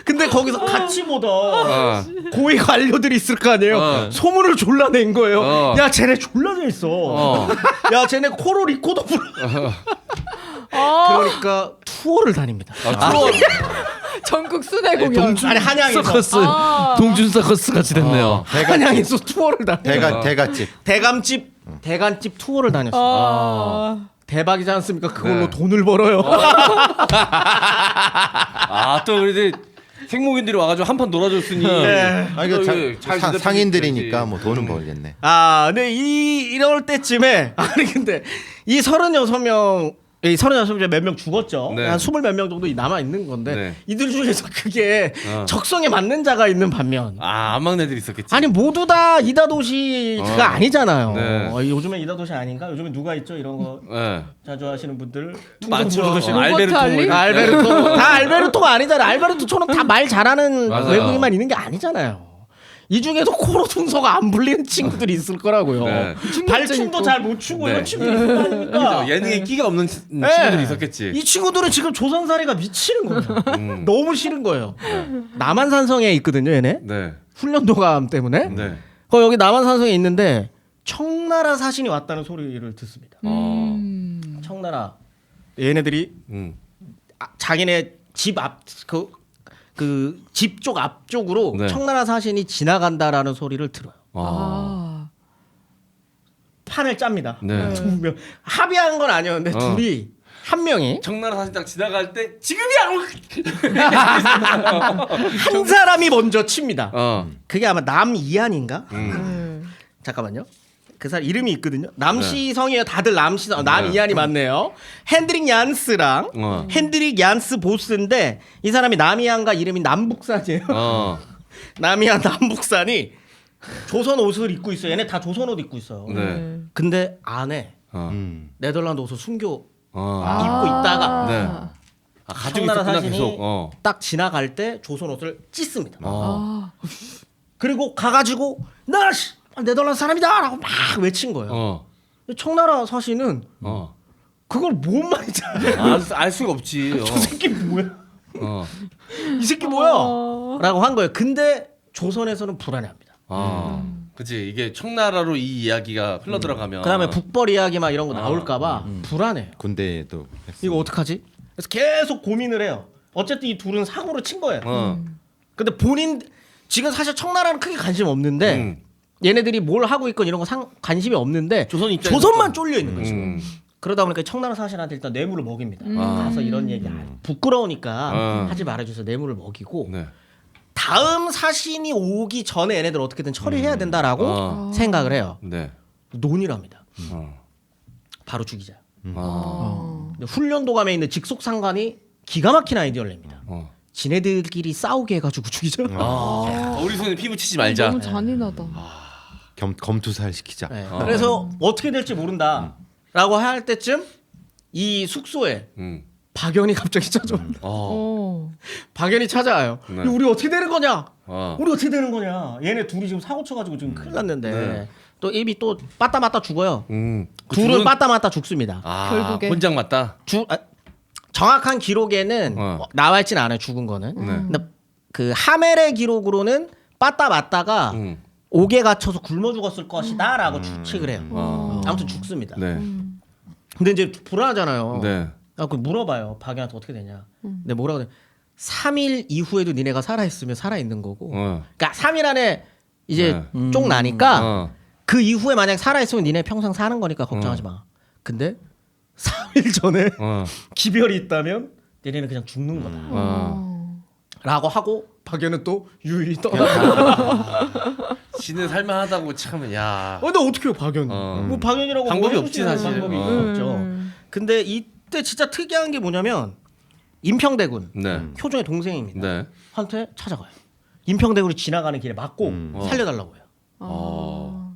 근데 거기서 같이 보던 고위 관료들이 있을 거 아니에요. 소문을 졸라 낸 거예요. 야, 쟤네 졸라 재밌어. 야, 쟤네 코로 리코더 불어. 그러니까 투어를 다닙니다.
투어. 전국 순회 공연.
아니 한양에서
서커스. 동준 서커스 같이 됐네요.
한양에서 투어를 다녀.
대갓집.
대간집 투어를 다녔어요. 대박이지 않습니까? 그걸로 돈을 벌어요.
또 우리들 생목인들이 와가지고 한판 놀아줬으니.
이거
잘
상인들이니까 뭐 돈은 벌겠네.
근데 이럴 때쯤에 근데 이 36명 이 36명 몇 명 죽었죠.
네.
한 20 몇 명 정도 남아 있는 건데
네.
이들 중에서 그게 적성에 맞는 자가 있는 반면
안막내들이 있었겠지.
아니 모두 다 이다도시가 아니잖아요.
네.
요즘에 이다도시 아닌가? 요즘에 누가 있죠? 이런 거
네.
자주 하시는 분들
많죠.
알베르토 알리?
알베르토 다 알베르토가 아니잖아요. 알베르토처럼 다 말 잘하는
맞아요.
외국인만 있는 게 아니잖아요. 이 중에도 코로 퉁소가 안 불리는 친구들이 있을 거라고요.
네.
발춤도 잘 못 추고
네.
이런 친구들이 있을 거 아닙니까?
예능에 끼가 없는 친구들이 있었겠지.
이 친구들은 지금 조선사리가 미치는 거예요. 너무 싫은 거예요. 남한산성에 있거든요, 얘네.
네.
훈련도감 때문에.
네.
여기 남한산성에 있는데 청나라 사신이 왔다는 소리를 듣습니다. 청나라 얘네들이 자기네 집 앞 그 집 쪽 앞쪽으로
네.
청나라 사신이 지나간다라는 소리를 들어요. 판을 짭니다.
네.
두 명. 합의한 건 아니었는데 둘이 한 명이
청나라 사진 딱 지나갈 때 지금이야.
한 사람이 먼저 칩니다. 그게 아마 남이한인가? 잠깐만요. 그 사람 이름이 있거든요. 남씨 성이에요. 다들 남씨 성. 남이한이 맞네요. 핸드릭 얀스랑 핸드릭 얀스 보스인데 이 사람이 남이한과 이름이 남북산이에요. 남이한 남북산이 조선 옷을 입고 있어요. 얘네 다 조선 옷 입고 있어요.
네.
근데 안에 네덜란드 옷을 숨겨
아.
입고 있다가
네. 가지고
청나라
있었구나
사진이
계속.
딱 지나갈 때 조선 옷을 찢습니다.
아.
그리고 가가지고 나 네덜란드 사람이다라고 막 외친 거예요. 청나라 사신은 그걸 뭔 말인지
알 수가 없지.
저 새끼 뭐야? 이 새끼 뭐야? 라고 한 거예요. 근데 조선에서는 불안해합니다.
그치 이게 청나라로 이 이야기가 흘러 들어가면
그다음에 북벌 이야기 막 이런 거 나올까봐 불안해요.
군대에도
이거 어떡하지? 그래서 계속 고민을 해요. 어쨌든 이 둘은 사고를 친 거예요. 근데 본인 지금 사실 청나라는 크게 관심 없는데 얘네들이 뭘 하고 있건 이런 거 관심이 없는데 조선만 쫄려 있는 거죠. 그러다 보니까 청나라 사신한테 일단 뇌물을 먹입니다. 가서 이런 얘기 부끄러우니까 하지 말아줘서 뇌물을 먹이고
네.
다음 사신이 오기 전에 얘네들 어떻게든 처리해야 된다라고 생각을 해요.
네.
논의를 합니다. 바로 죽이자. 근데 훈련도감에 있는 직속상관이 기가 막힌 아이디어를 냅니다. 지네들끼리 싸우게 해가지고 죽이자.
우리 손에 피 묻히지 말자.
너무 잔인하다.
검투사를 시키자.
네. 그래서 어떻게 될지 모른다라고 할 때쯤 이 숙소에 박연이 갑자기 찾아와. 박연이 찾아와요.
네.
우리 어떻게 되는 거냐?
어.
우리 어떻게 되는 거냐? 얘네 둘이 지금 사고 쳐가지고 지금 큰일 났는데 또 입이 또 빠따 맞다 죽어요. 둘은 빠따 맞다 죽습니다.
결국에.
혼장 맞다.
정확한 기록에는 나와 있진 않아요. 죽은 거는. 근데 그 하멜의 기록으로는 빠따 맞다가 옥에 갇혀서 굶어 죽었을 것이다라고 추측을 해요. 아무튼 죽습니다.
네.
근데 이제 불안하잖아요.
네.
그 물어봐요. 박연한테 어떻게 되냐. 근데 뭐라고 그래? 3일 이후에도 니네가 살아있으면 살아있는 거고. 그러니까 3일 안에 이제 쪽 나니까 그 이후에 만약 살아있으면 니네 평생 사는 거니까 걱정하지 마. 근데 3일 전에 기별이 있다면 니네는 그냥 죽는 거다. 라고 하고 박연은 또 유유히 떠나.
지는 살만하다고 참 야.
근데 어떻게 해요 박연? 뭐 박연이라고
방법이
뭐
없지,
해줄 수 있는
사실.
방법이 없죠. 근데 이때 진짜 특이한 게 뭐냐면 임평대군
네.
효종의 동생입니다.
네.
한테 찾아가요. 임평대군이 지나가는 길에 막고 살려달라고 해요.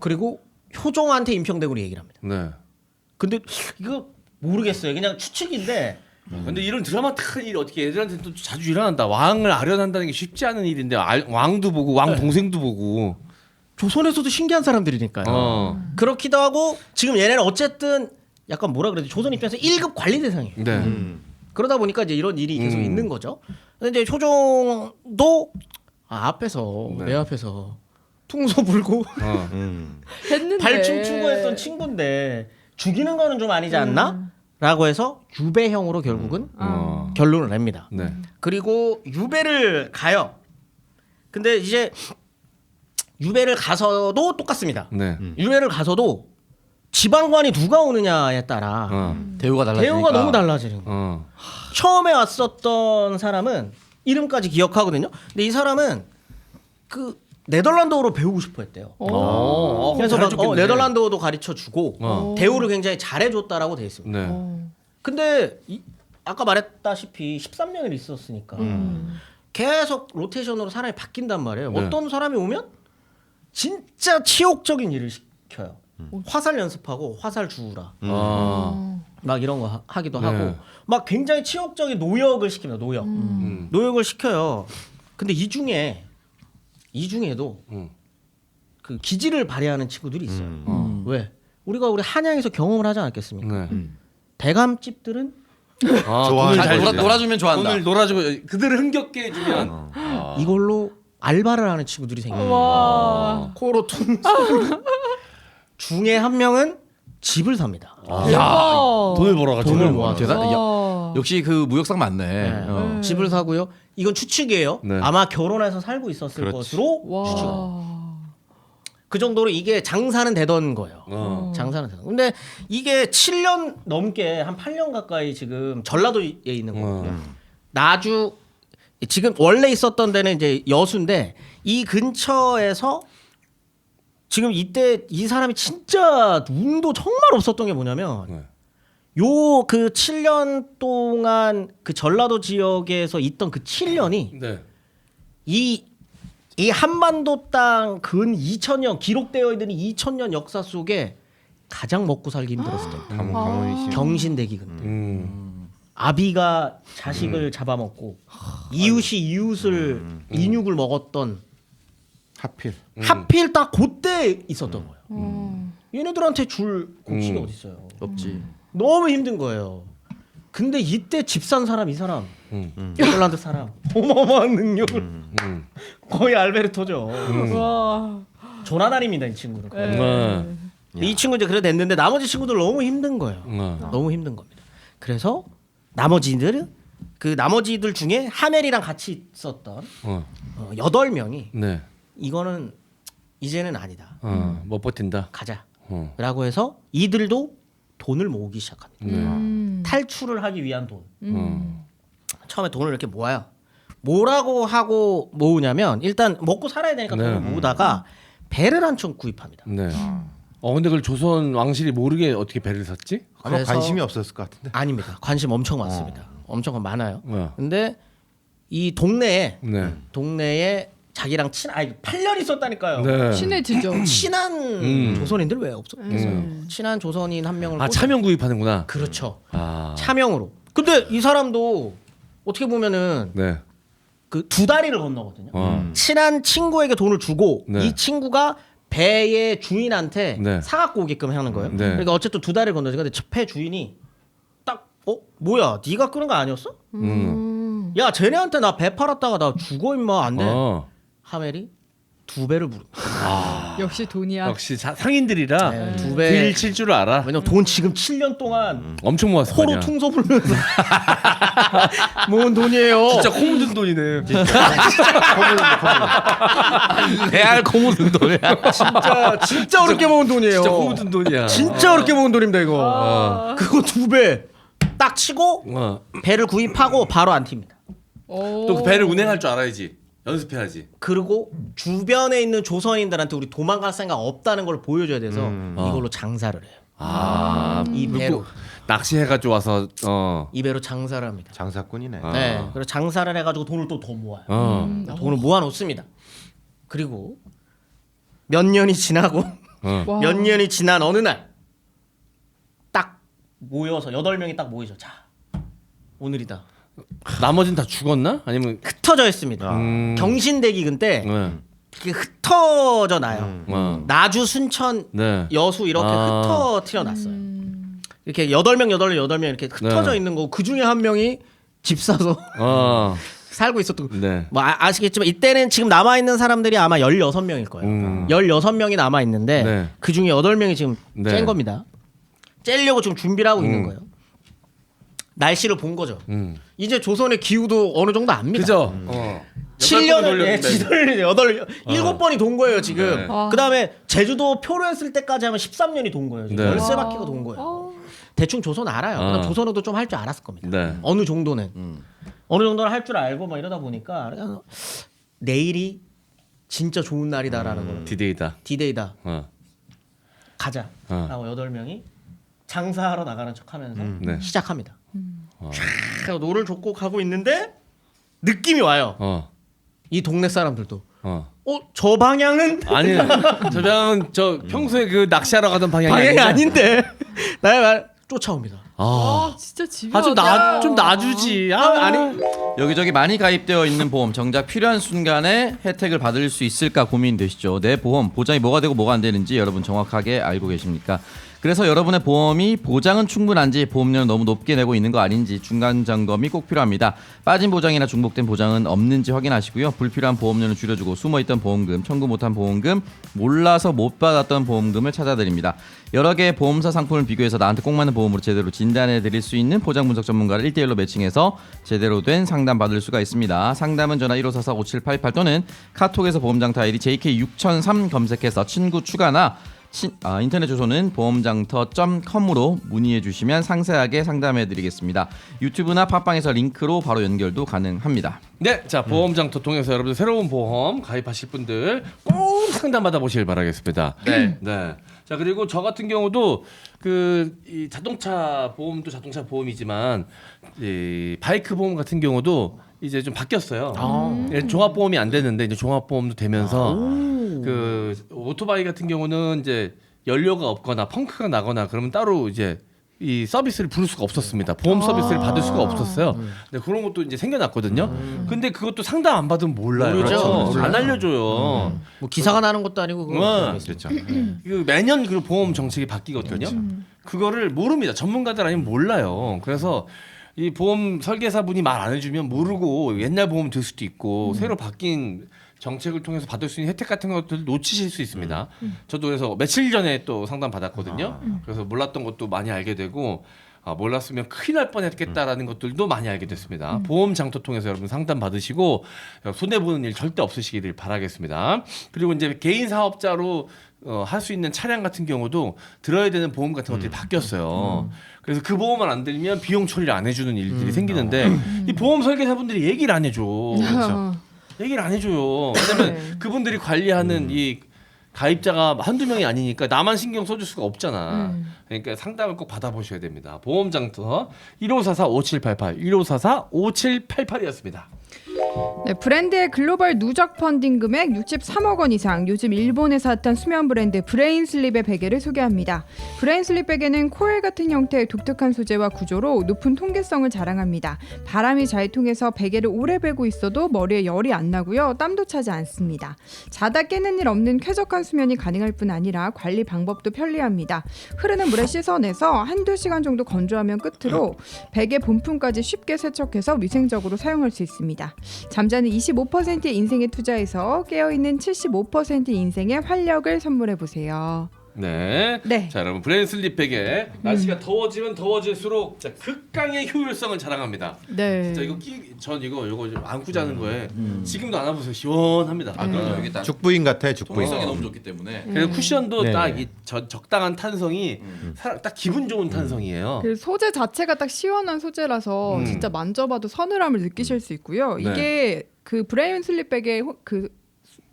그리고 효종한테 임평대군이 얘기를 합니다.
네.
근데 이거 모르겠어요. 그냥 추측인데
근데 이런 드라마틱한 일이 어떻게 애들한테 또 자주 일어난다. 왕을 아련한다는 게 쉽지 않은 일인데 왕도 보고 왕 동생도 보고.
조선에서도 신기한 사람들이니까요. 그렇기도 하고 지금 얘네는 어쨌든 약간 뭐라 그래야 돼? 조선 입장에서 1급 관리 대상이에요.
네.
그러다 보니까 이제 이런 일이 계속 있는 거죠. 근데 이제 효종도 앞에서 내 앞에서 퉁소 불고
했는데.
발춤 추고 했던 친구인데 죽이는 거는 좀 아니지 않나? 라고 해서 유배형으로 결국은 결론을 냅니다.
네.
그리고 유배를 가요. 근데 이제 유배를 가서도 똑같습니다.
네.
유배를 가서도 지방관이 누가 오느냐에 따라
대우가 달라지니까.
대우가 너무 달라지는 거예요. 처음에 왔었던 사람은 이름까지 기억하거든요. 근데 이 사람은 그 네덜란드어로 배우고 싶어 했대요. 그래서 막 네덜란드어도 가르쳐 주고 대우를 굉장히 잘해 줬다라고 돼 있습니다.
네.
근데 아까 말했다시피 13년을 있었으니까 계속 로테이션으로 사람이 바뀐단 말이에요.
네.
어떤 사람이 오면 진짜 치욕적인 일을 시켜요. 화살 연습하고 화살 주우라. 막 이런 거 하기도
네.
하고 막 굉장히 치욕적인 노역을 시킵니다. 노역. 노역을 시켜요. 근데 이 중에도 그 기질을 발휘하는 친구들이 있어요. 왜? 우리 한양에서 경험을 하지 않았겠습니까?
네.
대감집들은
돈을 잘
놀아주면 좋아한다.
돈을 놀아주고 그들을 흥겹게 해주면
이걸로 알바를 하는 친구들이 생겨요.
와.
코로 퉁 중에 한 명은 집을 삽니다.
대박.
돈을 벌어가지고
돈을 모아.
와.
역시 그 무역상 맞네.
집을 사고요. 이건 추측이에요.
네.
아마 결혼해서 살고 있을
그렇지.
것으로
와.
추측. 그 정도로 이게 장사는 되던 거예요. 장사는 되던. 근데 이게 7년 넘게 한 8년 가까이 지금 전라도에 있는 거거든요. 나주 지금 원래 있었던 데는 이제 여수인데 이 근처에서 지금 이때 이 사람이 진짜 운도 정말 없었던 게 뭐냐면 요 그 7년 동안 그 전라도 지역에서 있던 그 7년이
네.
이 한반도 땅 근 2000년 기록되어 있는 2000년 역사 속에 가장 먹고 살기 힘들었을 때
가문이
경신대기 근데 아비가 자식을 잡아먹고 이웃이 이웃을 인육을 먹었던 하필 딱 그때 있었던 거예요. 얘네들한테 줄 곡식이 어디 있어요?
없지.
너무 힘든 거예요. 근데 이때 집 산 사람 이 사람 네덜란드 사람 어마어마한 능력을 거의 알베르토죠.
와.
조나단입니다 이 친구는. 거의.
네.
이 친구 이제 그래 됐는데 나머지 친구들 너무 힘든 거예요. 너무 힘든 겁니다. 그래서 나머지들 중에 하멜이랑 같이 있었던 8명이
네.
이거는 이제는 아니다.
못 버틴다.
가자라고 해서 이들도 돈을 모으기 시작합니다. 탈출을 하기 위한 돈. 처음에 돈을 이렇게 모아요. 뭐라고 하고 모으냐면 일단 먹고 살아야 되니까
네.
돈을 모으다가 배를 한 척 구입합니다.
네. 근데 그걸 조선 왕실이 모르게 어떻게 배를 샀지?
아마
그래서-
관심이 없었을 것 같은데.
아닙니다. 관심 엄청 많습니다. 엄청 많아요.
네.
근데 이 동네에
네.
자기랑 8년 있었다니까요.
네.
친해지죠.
친한 조선인들 왜 없었겠어요? 친한 조선인 한 명을
차명 구입하는구나.
그렇죠.
아.
차명으로. 근데 이 사람도 어떻게 보면은
네.
그 두 다리를 건너거든요.
어.
친한 친구에게 돈을 주고
네.
이 친구가 배의 주인한테
네.
사갖고 오게끔 하는 거예요.
네.
그러니까 어쨌든 두 다리를 건너지. 근데 배 주인이 딱 뭐야? 네가 끄는 거 아니었어? 야 쟤네한테 나 배 팔았다가 나 죽어 임마 안 돼. 하멜이 2배를 부릅니다.
역시 돈이야.
역시 상인들이라
네, 두
길
배.
칠 줄 알아.
왜냐면 돈 지금 7년 동안
엄청 모았을 거
코로
아니야.
퉁소 불면서 모은 돈이에요.
진짜 코 묻은 돈이네.
레알 고무등 돈이야.
진짜 어렵게 모은 돈이에요.
진짜 코 묻은 돈이야.
진짜 어렵게 모은 돈입니다 이거. 그거 2배 딱 치고 배를 구입하고 바로 안 튑니다.
또 그 배를 운행할 줄 알아야지. 연습해야지.
그리고 주변에 있는 조선인들한테 우리 도망갈 생각 없다는 걸 보여줘야 돼서 이걸로 장사를 해요. 이 배로
낚시해가지고 와서
이 배로 장사를 합니다.
장사꾼이네.
네, 그리고 장사를 해가지고 돈을 또 더 모아요. 돈을 모아놓습니다. 그리고 몇 년이 지나고
와.
몇 년이 지난 어느 날 딱 모여서 8명이 딱 모이죠. 자, 오늘이다.
나머지는 다 죽었나? 아니면
흩어져 있습니다. 경신대기근 때 이렇게 흩어져 나요. 나주, 순천,
네.
여수 이렇게 흩어뜨려 놨어요. 이렇게 8명 이렇게 흩어져
네.
있는 거고 그 중에 한 명이 집 사서 살고 있었던 거.
네.
뭐 아시겠지만 이때는 지금 남아 있는 사람들이 아마 16명일 거예요. 16명이 남아 있는데
네.
그 중에 8명이 지금
네.
짠 겁니다. 째려고 지금 준비를 하고 있는 거예요. 날씨를 본 거죠. 이제 조선의 기후도 어느 정도 압니다.
그죠?
7년을 지도를 7번이 돈 거예요 지금.
네.
그다음에 제주도 표류했을 때까지 하면 13년이 돈 거예요. 지금.
네.
13바퀴가 돈 거예요. 대충 조선 알아요. 그다음 조선어도 좀 할 줄 알았을 겁니다.
네.
어느 정도는 어느 정도는 할 줄 알고 막 이러다 보니까 그냥 내일이 진짜 좋은 날이다라는 걸
디데이다.
디데이다.
어.
가자. 라고 8명이 장사하러 나가는 척하면서
네.
시작합니다. 쫙 노를 젓고 가고 있는데 느낌이 와요. 이 동네 사람들도 저 방향은
아니, 저 평소에 그 낚시하러 가던 방향이
방향이
아니죠?
아닌데 나의 말 쫓아옵니다.
아, 진짜 집요하다.
좀 놔주지.
아니
여기저기 많이 가입되어 있는 보험 정작 필요한 순간에 혜택을 받을 수 있을까 고민되시죠. 내 보험 보장이 뭐가 되고 뭐가 안 되는지 여러분 정확하게 알고 계십니까? 그래서 여러분의 보험이 보장은 충분한지 보험료는 너무 높게 내고 있는 거 아닌지 중간 점검이 꼭 필요합니다. 빠진 보장이나 중복된 보장은 없는지 확인하시고요. 불필요한 보험료는 줄여주고 숨어있던 보험금, 청구 못한 보험금, 몰라서 못 받았던 보험금을 찾아드립니다. 여러 개의 보험사 상품을 비교해서 나한테 꼭 맞는 보험으로 제대로 진단해 드릴 수 있는 보장 분석 전문가를 1대1로 매칭해서 제대로 된 상담 받을 수가 있습니다. 상담은 전화 1544-5788 또는 카톡에서 보험장터 아이디 JK6003 검색해서 친구 추가나 인터넷 주소는 보험장터.com으로 문의해 주시면 상세하게 상담해 드리겠습니다. 유튜브나 팟빵에서 링크로 바로 연결도 가능합니다.
네, 자 보험장터 통해서 여러분들 새로운 보험 가입하실 분들 꼭 상담 받아보시길 바라겠습니다.
네.
네. 자 그리고 저 같은 경우도 이 자동차 보험도 자동차 보험이지만 이 바이크 보험 같은 경우도 이제 좀 바뀌었어요. 종합 보험이 안 되는데 이제 종합 보험도 되면서 그 오토바이 같은 경우는 이제 연료가 없거나 펑크가 나거나 그러면 따로 이제 이 서비스를 부를 수가 없었습니다. 보험 서비스를 받을 수가 없었어요. 근데 그런 것도 이제 생겨났거든요. 근데 그것도 상담 안 받으면 몰라요.
모르죠.
안 알려줘요.
뭐 기사가 나는 것도 아니고 그거
그렇죠.
그 매년 그 보험 정책이 바뀌거든요. 그거를 모릅니다. 전문가들 아니면 몰라요. 그래서 이 보험 설계사분이 말 안 해주면 모르고 옛날 보험 들 수도 있고 새로 바뀐 정책을 통해서 받을 수 있는 혜택 같은 것들 놓치실 수 있습니다. 저도 그래서 며칠 전에 또 상담 받았거든요. 그래서 몰랐던 것도 많이 알게 되고 몰랐으면 큰일 날 뻔했겠다라는 것들도 많이 알게 됐습니다. 보험 장터 통해서 여러분 상담 받으시고 손해 보는 일 절대 없으시기를 바라겠습니다. 그리고 이제 개인 사업자로 할 수 있는 차량 같은 경우도 들어야 되는 보험 같은 것들이 바뀌었어요. 그래서 그 보험을 안 들면 비용 처리를 안 해주는 일들이 생기는데 이 보험 설계사분들이 얘기를 안 해줘. 그렇죠. 얘기를 안 해줘요. 왜냐면 그분들이 관리하는 이 가입자가 한두 명이 아니니까 나만 신경 써줄 수가 없잖아. 그러니까 상담을 꼭 받아보셔야 됩니다. 보험장터 1544-5788 1544-5788이었습니다.
네, 브랜드의 글로벌 누적 펀딩 금액 63억 원 이상, 요즘 일본에서 핫한 수면 브랜드 브레인슬립의 베개를 소개합니다. 브레인슬립 베개는 코일 같은 형태의 독특한 소재와 구조로 높은 통기성을 자랑합니다. 바람이 잘 통해서 베개를 오래 베고 있어도 머리에 열이 안 나고요. 땀도 차지 않습니다. 자다 깨는 일 없는 쾌적한 수면이 가능할 뿐 아니라 관리 방법도 편리합니다. 흐르는 물에 씻어내서 한두 시간 정도 건조하면 끝으로 베개 본품까지 쉽게 세척해서 위생적으로 사용할 수 있습니다. 잠자는 25%의 인생에 투자해서 깨어있는 75%의 인생의 활력을 선물해보세요.
네.
네.
자, 여러분 브레인슬립 베개 날씨가 더워지면 더워질수록 자, 극강의 효율성을 자랑합니다.
네.
진짜 전 이거 좀 안고 자는 거에 지금도 안아보세요. 시원합니다.
그럼요. 여기 딱
죽부인 같아, 죽부인.
통기성이 너무 좋기 때문에.
그리고 쿠션도
네.
딱 적당한 탄성이 딱 기분 좋은 탄성이에요.
그 소재 자체가 딱 시원한 소재라서 진짜 만져봐도 서늘함을 느끼실 수 있고요.
네.
이게 그 브레인 슬립백의 그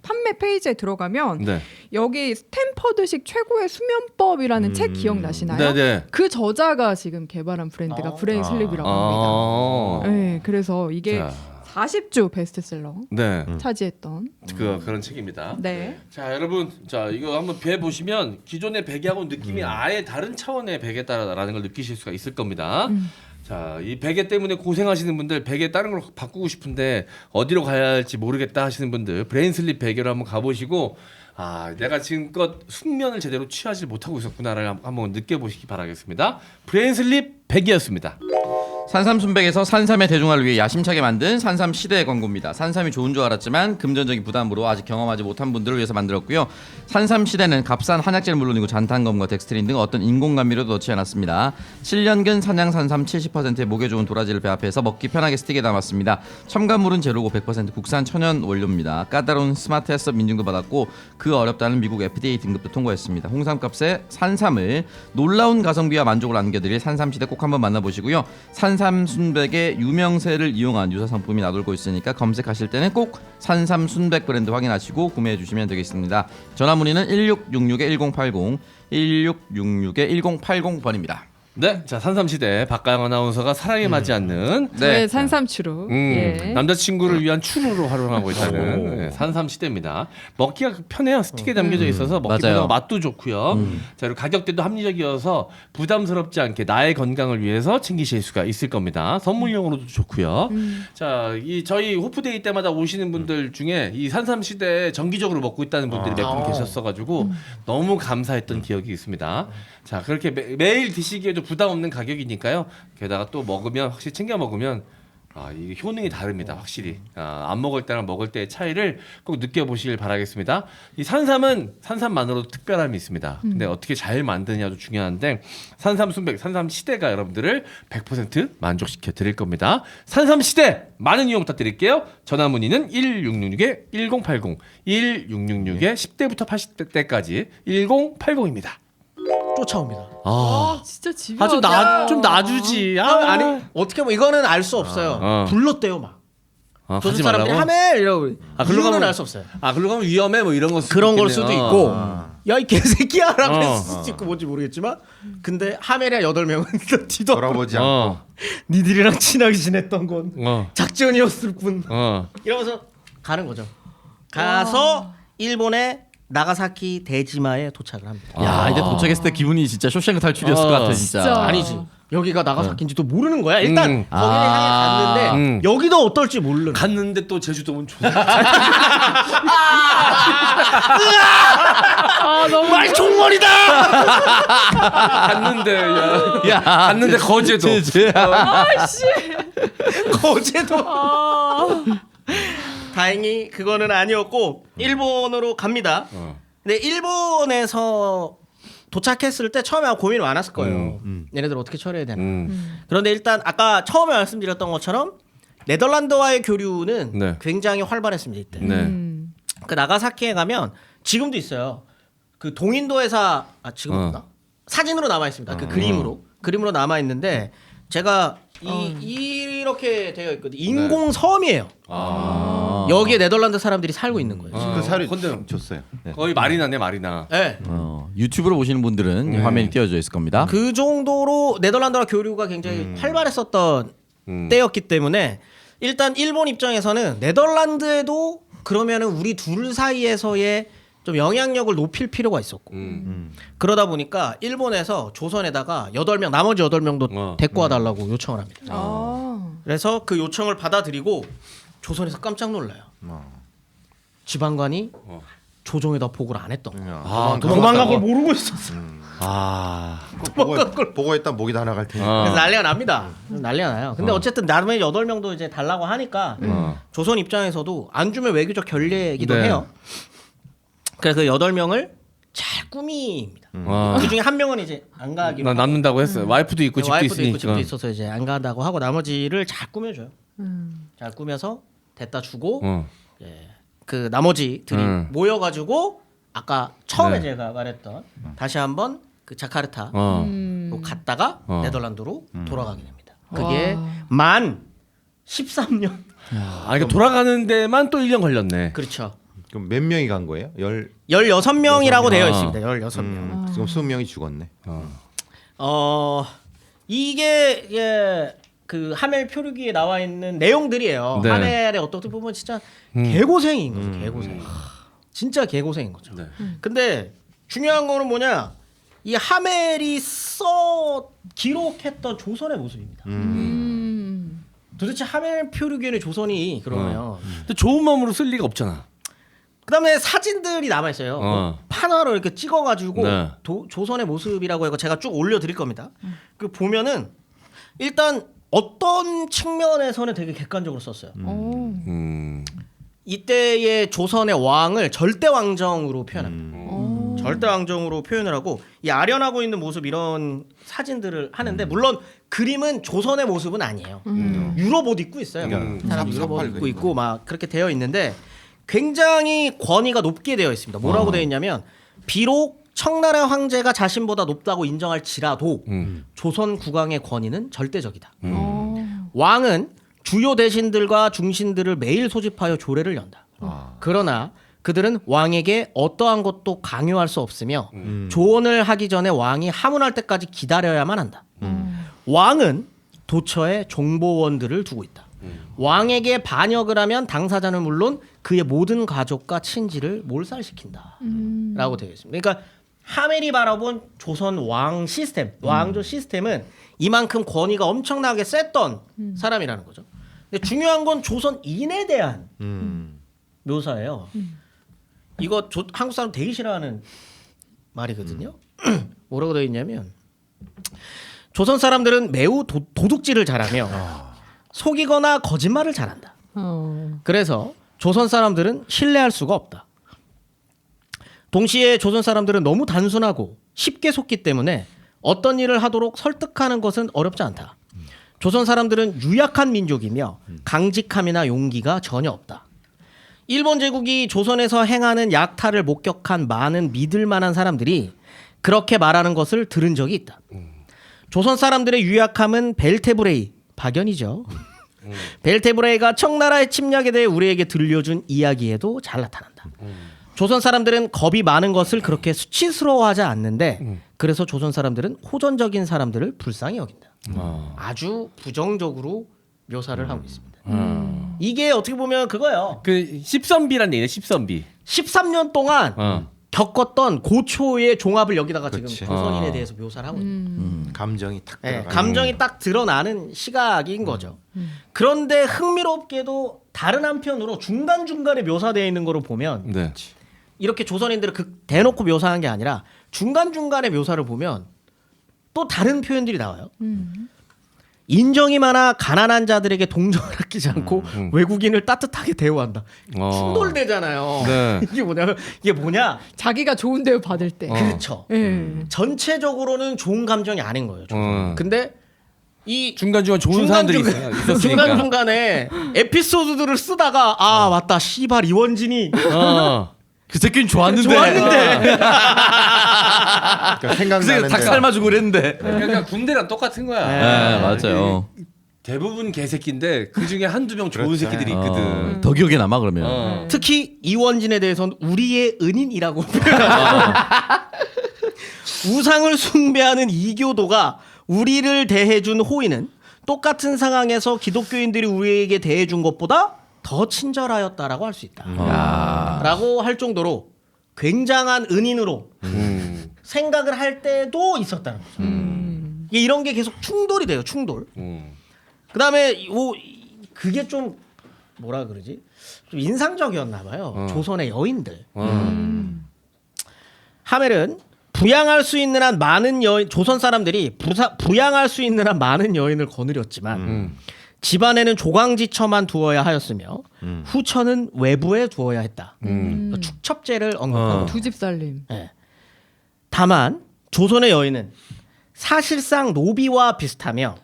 판매 페이지에 들어가면
네.
여기 스탠퍼드식 최고의 수면법이라는 책 기억나시나요?
네네.
그 저자가 지금 개발한 브랜드가 브레인 슬립이라고 합니다. 네, 그래서 이게
자.
40주 베스트셀러
네.
차지했던.
그런 책입니다.
네.
자, 여러분, 자 이거 한번 배 보시면 기존의 베개하고 느낌이 아예 다른 차원의 베개다라는 걸 느끼실 수가 있을 겁니다. 자, 이 베개 때문에 고생하시는 분들, 베개 다른 걸로 바꾸고 싶은데 어디로 가야 할지 모르겠다 하시는 분들, 브레인슬립 베개로 한번 가보시고 내가 지금껏 숙면을 제대로 취하지 못하고 있었구나를 한번 느껴보시기 바라겠습니다. 브레인슬립 베개였습니다.
산삼순백에서 산삼의 대중화를 위해 야심차게 만든 산삼 시대의 광고입니다. 산삼이 좋은 줄 알았지만 금전적인 부담으로 아직 경험하지 못한 분들을 위해서 만들었고요. 산삼 시대는 값싼 한약재를 물론이고 잔탄검과 덱스트린 등 어떤 인공감미료도 넣지 않았습니다. 7년근 사냥 산삼 70%의 목에 좋은 도라지를 배합해서 먹기 편하게 스틱에 담았습니다. 첨가물은 제로고 100% 국산 천연 원료입니다. 까다로운 스마트 햇섭 인증도 받았고 그 어렵다는 미국 FDA 등급도 통과했습니다. 홍삼값에 산삼을 놀라운 가성비와 만족을 안겨드릴 산삼 시대 꼭 한번 만나보시고요. 산삼순백의 유명세를 이용한 유사 상품이 나돌고 있으니까 검색하실 때는 꼭 산삼순백 브랜드 확인하시고 구매해 주시면 되겠습니다. 전화 문의는 1666-1080 1666-1080번입니다.
네, 자 산삼시대 박가영 아나운서가 사랑에 맞지 않는
저의 산삼추루. 예.
남자친구를 위한 추루로 활용하고 있다는 산삼시대입니다. 먹기가 편해요. 스틱에 담겨져 있어서 먹기보다
맞아요.
맛도 좋고요. 자 그리고 가격대도 합리적이어서 부담스럽지 않게 나의 건강을 위해서 챙기실 수가 있을 겁니다. 선물용으로도 좋고요. 자, 이 저희 호프데이 때마다 오시는 분들 중에 이 산삼시대 정기적으로 먹고 있다는 분들이 몇 분 계셨어가지고 너무 감사했던 기억이 있습니다. 자 그렇게 매일 드시기에도 부담 없는 가격이니까요. 게다가 또 먹으면 확실히 챙겨 먹으면 이 효능이 다릅니다. 확실히 안 먹을 때랑 먹을 때의 차이를 꼭 느껴보시길 바라겠습니다. 이 산삼은 산삼만으로도 특별함이 있습니다. 근데 어떻게 잘 만드냐도 중요한데 산삼 순백, 산삼 시대가 여러분들을 100% 만족시켜 드릴 겁니다. 산삼 시대 많은 이용 부탁드릴게요. 전화 문의는 1666-1080, 1666-10대부터 80대까지 1080입니다.
쫓아옵니다.
진짜 집요하다.
좀 놔주지.
아니 어떻게 보면 이거는 알 수 없어요. 불렀대요 막. 조선
가지
사람들이
말라고?
하멜 이러고.
글로
이유는
가면-
알 수 없어요.
글로 가면 위험해 뭐 이런 거
그런 걸 수도 있고
어.
야 이 개새끼야라고 했을 수도 있고 뭔지 모르겠지만 근데 하멜이야 8명은 뒤도
돌아보지 않고
어.
니들이랑 친하게 지냈던 건
어.
작전이었을 뿐
어.
이러면서 가는 거죠. 가서 일본의 나가사키 대지마에 도착을 합니다.
야 이제 도착했을 때 기분이 진짜 쇼생크 탈출이었을 것 같아 진짜.
진짜.
아니지. 여기가 나가사키인지도 모르는 거야. 일단 거기를 향해 갔는데
음.
여기도 어떨지 모르는.
갔는데 또 제주도는 좋아.
너무
말 총머리다.
갔는데 야. 갔는데 거제도.
거제도. 다행히 그거는 아니었고 일본으로 갑니다. 근데 일본에서 도착했을 때 처음에 고민이 많았을 거예요. 얘네들 어떻게 처리해야 되나. 그런데 일단 아까 처음에 말씀드렸던 것처럼 네덜란드와의 교류는
네.
굉장히 활발했습니다 이때.
네.
그 나가사키에 가면 지금도 있어요. 그 동인도 회사 지금 없나? 사진으로 남아 있습니다. 그 그림으로 남아 있는데 제가 이렇게 되어 있거든요. 인공 섬이에요. 여기에 네덜란드 사람들이 살고 있는 거예요.
그 사료
근데
줬어요. 네.
거의 마리나네 마리나.
네.
유튜브로 보시는 분들은 화면이 띄워져 있을 겁니다.
그 정도로 네덜란드와 교류가 굉장히 활발했었던 때였기 때문에 일단 일본 입장에서는 네덜란드에도 그러면은 우리 둘 사이에서의 좀 영향력을 높일 필요가 있었고 그러다 보니까 일본에서 조선에다가 8명 나머지 8명도 데리고 와달라고 요청을 합니다. 그래서 그 요청을 받아들이고 조선에서 깜짝 놀라요. 지방관이 조정에다 보고를 안 했던 거야. 도망간 걸 모르고 있었어.
보고 있다 목이 다 나갈 테니.
그래서 난리가 납니다. 난리가 나요. 근데 어쨌든 나름의 8명도 이제 달라고 하니까 조선 입장에서도 안 주면 외교적 결례이기도
네.
해요. 그래서 그 8명을 잘 꾸밉니다. 그 중에 한 명은 이제 안 가기로.
나 남는다고 했어요. 와이프도 있고 집도
와이프도 있고
있으니까.
집도 있어서 이제 안 간다고 하고 나머지를 잘 꾸며줘요. 잘 꾸며서 데려다 주고 그 나머지들이 모여가지고 아까 처음에
네.
제가 말했던 다시 한번 그 자카르타 로 갔다가 네덜란드로 돌아가게 됩니다. 그게 만 13년.
그러니까 돌아가는 데만 또 1년 걸렸네.
그렇죠.
그럼 몇 명이 간 거예요?
16명이라고 되어 있습니다. 16명.
지금 20명이 죽었네.
이게 그 하멜 표류기에 나와 있는 내용들이에요.
네.
하멜의 어떻게 보면 진짜 개고생인 거죠. 개고생. 진짜 개고생인 거죠.
네.
근데 중요한 거는 뭐냐? 이 하멜이 기록했던 조선의 모습입니다. 도대체 하멜 표류기에는 조선이 그러면
근데 좋은 마음으로 쓸 리가 없잖아.
그다음에 사진들이 남아 있어요. 판화로 이렇게 찍어가지고
네.
조선의 모습이라고 해서 제가 쭉 올려드릴 겁니다. 그 보면은 일단 어떤 측면에서는 되게 객관적으로 썼어요. 이때의 조선의 왕을 절대 왕정으로 표현합니다. 절대 왕정으로 표현을 하고 이 아련하고 있는 모습 이런 사진들을 하는데 물론 그림은 조선의 모습은 아니에요. 유럽 옷 입고 있어요. 사람 유럽 옷 입고 있고 막 그렇게 되어 있는데 굉장히 권위가 높게 되어 있습니다. 뭐라고 되어 있냐면 비록 청나라 황제가 자신보다 높다고 인정할지라도 조선 국왕의 권위는 절대적이다. 왕은 주요 대신들과 중신들을 매일 소집하여 조례를 연다. 그러나 그들은 왕에게 어떠한 것도 강요할 수 없으며 조언을 하기 전에 왕이 하문할 때까지 기다려야만 한다. 왕은 도처에 종보원들을 두고 있다. 왕에게 반역을 하면 당사자는 물론 그의 모든 가족과 친지를 몰살시킨다. 라고 되어 있습니다. 그러니까 하멜이 바라본 조선 왕 시스템, 왕조 시스템은 이만큼 권위가 엄청나게 셌던 사람이라는 거죠. 근데 중요한 건 조선인에 대한 묘사예요. 이거 한국 사람 되게 싫어하는 말이거든요. 뭐라고 되어 있냐면 조선 사람들은 매우 도둑질을 잘하며 속이거나 거짓말을 잘한다. 그래서 조선 사람들은 신뢰할 수가 없다. 동시에 조선 사람들은 너무 단순하고 쉽게 속기 때문에 어떤 일을 하도록 설득하는 것은 어렵지 않다. 조선 사람들은 유약한 민족이며 강직함이나 용기가 전혀 없다. 일본 제국이 조선에서 행하는 약탈을 목격한 많은 믿을 만한 사람들이 그렇게 말하는 것을 들은 적이 있다. 조선 사람들의 유약함은 벨테브레이, 박연이죠. 벨테브레이가 청나라의 침략에 대해 우리에게 들려준 이야기에도 잘 나타난다. 조선 사람들은 겁이 많은 것을 그렇게 수치스러워하지 않는데 그래서 조선 사람들은 호전적인 사람들을 불쌍히 여긴다. 아주 부정적으로 묘사를 하고 있습니다. 이게 어떻게 보면 그거예요.
그 십선비란 얘기네. 십선비.
13년 동안 겪었던 고초의 종합을 여기다가 지금
그치.
조선인에 대해서 묘사를 하고 있는
감정이 탁
네,
들어가.
감정이 딱 드러나는 시각인 거죠. 그런데 흥미롭게도 다른 한편으로 중간중간에 묘사되어 있는 거로 보면
네.
이렇게 조선인들을 대놓고 묘사한 게 아니라 중간중간에 묘사를 보면 또 다른 표현들이 나와요. 인정이 많아 가난한 자들에게 동정을 아끼지 않고 외국인을 따뜻하게 대우한다. 충돌되잖아요.
네.
이게 뭐냐?
자기가 좋은 대우 받을 때.
그렇죠. 전체적으로는 좋은 감정이 아닌 거예요. 근데 이
중간중간 좋은 사람들이 있었으니까.
중간중간에 에피소드들을 쓰다가 아 맞다 씨발 이원진이
그 새끼는 좋았는데.
그러니까
그 새끼
생각나는데
닭 삶아주고 그랬는데.
그러니까 군대랑 똑같은 거야.
네, 맞아요.
대부분 개새끼인데 그 중에 한두 명 좋은
그렇죠.
새끼들이 있거든.
더 기억에 남아 그러면.
특히 이원진에 대해서는 우리의 은인이라고 표현합니다. 우상을 숭배하는 이교도가 우리를 대해준 호의는 똑같은 상황에서 기독교인들이 우리에게 대해준 것보다 더 친절하였다라고 할 수 있다. 라고 할 정도로 굉장한 은인으로 생각을 할 때도 있었다는 거죠. 이게 이런 게 계속 충돌이 돼요. 충돌. 그다음에 그게 좀 뭐라 그러지? 좀 인상적이었나 봐요. 조선의 여인들. 하멜은 부양할 수 있는 한 많은 여인, 조선 사람들이 부양할 수 있는 한 많은 여인을 거느렸지만 집안에는 조광지처만 두어야 하였으며 후처는 외부에 두어야 했다. 축첩제를 언급하고
두 집 살림.
네. 다만 조선의 여인은 사실상 노비와 비슷하며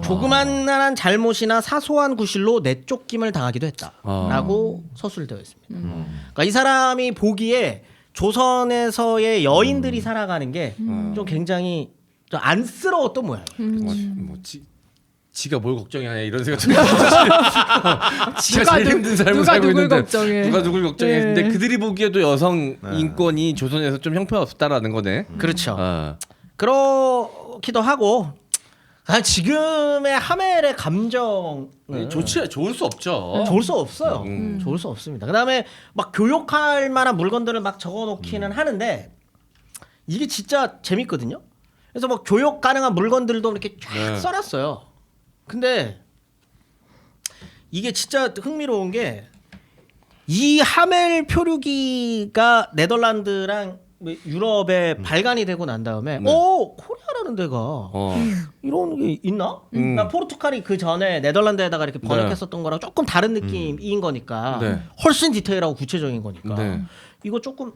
조그만한 잘못이나 사소한 구실로 내쫓김을 당하기도 했다라고 서술되어 있습니다. 그러니까 이 사람이 보기에 조선에서의 여인들이 살아가는 게 좀 굉장히 좀 안쓰러웠던 모양이에요.
지가 뭘 걱정하냐 이런 생각 좀 지가 제일 힘든 삶을
누가
살고
누굴
있는데
걱정해.
누가 누굴 걱정해.
네.
근데 그들이 보기에도 여성 인권이 조선에서 좀 형편없다라는 거네.
그렇죠. 그렇기도 하고 지금의 하멜의 감정
좋을 수 없죠.
좋을 수 없어요. 좋을 수 없습니다. 그다음에 막 교육할 만한 물건들을 막 적어놓기는 하는데 이게 진짜 재밌거든요. 그래서 뭐 교육 가능한 물건들도 이렇게 쫙 써놨어요. 근데 이게 진짜 흥미로운 게 이 하멜 표류기가 네덜란드랑 유럽에 발간이 되고 난 다음에 코리아라는 데가 이런 게 있나? 나 포르투갈이 그 전에 네덜란드에다가 이렇게 번역했었던 거랑 조금 다른 느낌인 거니까 훨씬 디테일하고 구체적인 거니까 이거 조금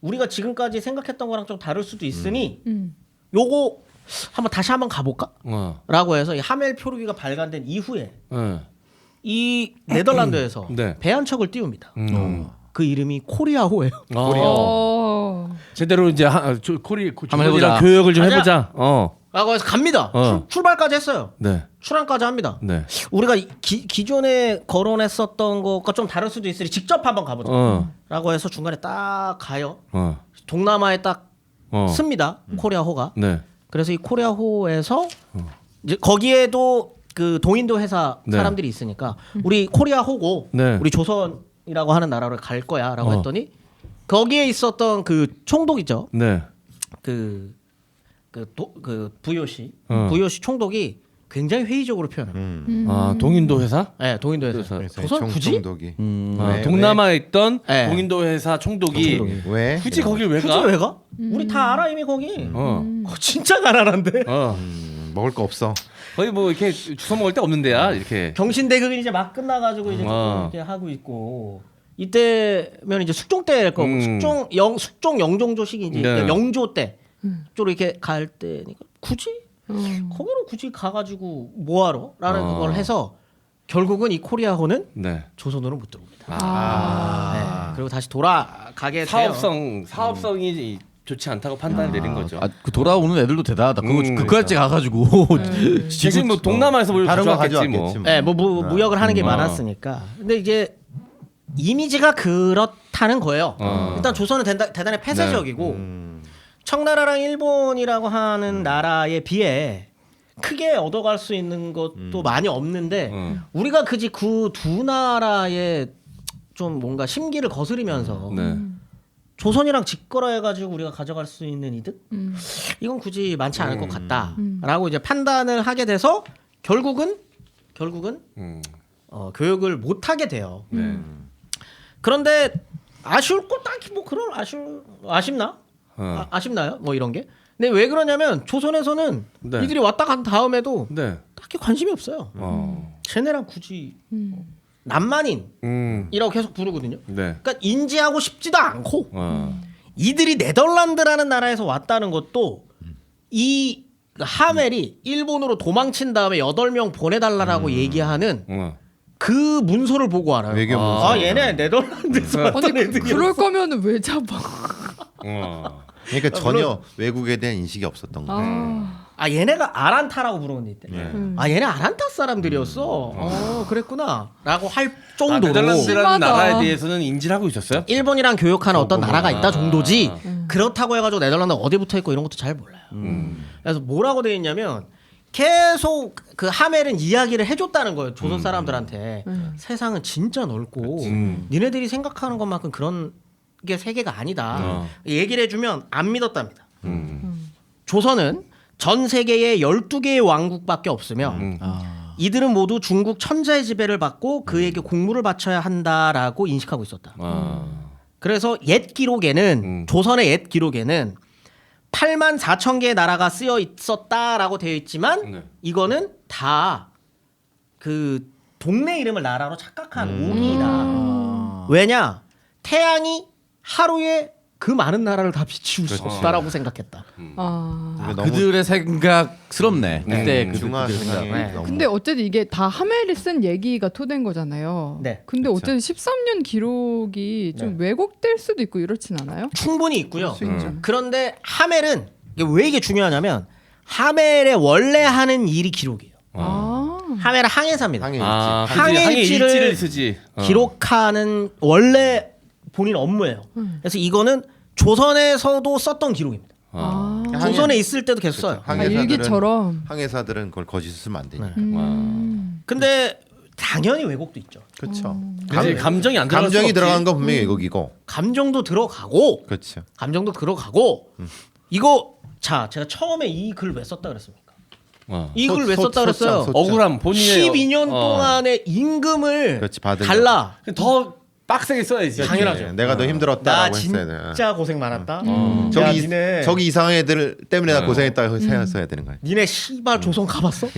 우리가 지금까지 생각했던 거랑 좀 다를 수도 있으니 요거 다시 한번 가볼까? 라고 해서 이 하멜 표류기가 발간된 이후에 이 네덜란드에서 배 한 척을 띄웁니다. 그 이름이 코리아호예요.
제대로 이제
한번 해보자.
교육을 좀
가자.
해보자.
라고 해서 갑니다. 출발까지 했어요.
네.
출항까지 합니다.
네.
우리가 기존에 거론했었던 것과 좀 다를 수도 있으니 직접 한번 가보자. 라고 해서 중간에 딱 가요. 동남아에 딱 씁니다. 코리아호가.
네.
그래서 이 코리아호에서 이제 거기에도 그 동인도 회사
네.
사람들이 있으니까 우리 코리아호고
네.
우리 조선이라고 하는 나라로 갈 거야라고
어.
했더니 거기에 있었던 그 총독이죠.
네.
그 부요시
어.
부요시 총독이 굉장히 회의적으로 표현합니다.
아 동인도 회사?
네, 동인도 회사.
그래서
조선 굳이?
총독이
아, 동남아에 있던
네.
동인도 회사 총독이
왜?
굳이 거길 왜
굳이
가?
왜 가? 우리 다 알아 이미 거기.
어.
진짜 가난한데.
어.
먹을 거 없어.
거의 뭐 이렇게 주워 먹을 데 없는 데야 이렇게.
경신대극이 이제 막 끝나가지고 이제
아.
조금 이렇게 하고 있고 이때면 이제 숙종 때일 거고 숙종 영종조 시기 이제
네.
영조 때 쪽으로 이렇게 갈 때니까 굳이 거기로 굳이 가가지고 뭐하러?라는 그걸 해서 결국은 이 코리아호는
네.
조선으로 못 들어옵니다.
아.
네. 그리고 다시 돌아가게 돼요.
사업성이 좋지 않다고 판단을 내린 거죠.
그 돌아오는 애들도 대단하다. 그거 그까지 가가지고
대신 뭐 동남아에서 뭘
다른 거
가져왔겠지 뭐.
가져왔겠지 뭐.
네, 뭐 무역을 하는 게 많았으니까. 근데 이제 이미지가 그렇다는 거예요. 일단 조선은 대단히 폐쇄적이고 청나라랑 일본이라고 하는 나라에 비해 크게 얻어갈 수 있는 것도 많이 없는데 우리가 그지 그 두 나라의 좀 뭔가 심기를 거스르면서
네.
조선이랑 직거래해가지고 우리가 가져갈 수 있는 이득? 이건 굳이 많지 않을 것 같다라고 이제 판단을 하게 돼서 결국은 교육을 못 하게 돼요.
네.
그런데 아쉬울 거 딱히 뭐 그런 아쉽나? 아쉽나요? 뭐 이런 게. 근데 왜 그러냐면 조선에서는
네.
이들이 왔다 간 다음에도
네.
딱히 관심이 없어요. 쟤네랑 굳이 남만인이라고 계속 부르거든요.
네.
그러니까 인지하고 싶지도 않고
어.
이들이 네덜란드라는 나라에서 왔다는 것도 이 하멜이 일본으로 도망친 다음에 8명 보내달라고 얘기하는 그 문서를 보고 알아요.
외교 문서.
아 얘네 네덜란드에서 왔던
아니
애들이.
그럴 거면은 왜 잡아?
그러니까 전혀 외국에 대한 인식이 없었던 거예요.
아 얘네가 아란타라고 부르는 데 있대.
네.
아 얘네 아란타 사람들이었어. 그랬구나라고 할 정도로
네덜란드라는
심하다.
나라에 대해서는 인지를 하고 있었어요?
일본이랑 교역하는 어떤 나라가 있다 정도지.
아.
그렇다고 해가지고 네덜란드 어디 붙어 있고 이런 것도 잘 몰라요. 그래서 뭐라고 돼 있냐면 계속 그 하멜은 이야기를 해줬다는 거예요. 조선 사람들한테 세상은 진짜 넓고 니네들이 생각하는 것만큼 그런 게 세계가 아니다. 얘기를 해주면 안 믿었답니다. 조선은 전 세계에 12개의 왕국밖에 없으며 이들은 모두 중국 천자의 지배를 받고 그에게 공물을 바쳐야 한다라고 인식하고 있었다. 그래서 옛 기록에는 조선의 옛 기록에는 8만 4천 개의 나라가 쓰여 있었다라고 되어 있지만 이거는 다 그 동네 이름을 나라로 착각한 오기이다. 왜냐? 태양이 하루에 그 많은 나라를 다 비치울 수 없다라고 생각했다.
그들의 생각스럽네. 그때 그들
중화
생각.
생각이
네.
너무
근데 어쨌든 이게 다 하멜이 쓴 얘기가 토된 거잖아요.
네.
근데 어쨌든 13년 기록이 좀 왜곡될 수도 있고 이렇진 않아요?
충분히 있고요. 그런데 하멜은 왜 이게 중요하냐면 하멜의 원래 하는 일이 기록이에요. 하멜은 항해사입니다.
항해
항해 일지를
쓰지.
기록하는 원래 본인 업무예요. 그래서 이거는 조선에서도 썼던 기록입니다. 조선에 있을 때도 계속 써요.
일기처럼.
항해사들은 그걸 거짓 쓰면 안 되니까.
근데 당연히 왜곡도 있죠.
그렇죠.
그치, 감정이 안 들어갈
감정이
수
들어간
없지.
건 분명히 왜곡이고.
감정도 들어가고
그렇죠.
이거 자 제가 처음에 이 글을 왜 썼다 그랬습니까? 이 글을 왜 썼다 그랬어요?
소장.
억울함 본인의
12년 동안의 임금을
그렇지, 받은
달라.
더 빡세게 써야지.
당연하죠.
네, 내가 더
나
힘들었다라고 했어야 돼.
진짜 고생 많았다.
저기 이상한 애들 때문에 나 고생했다고 써야 되는 거야.
니네 씨발 조선 가봤어?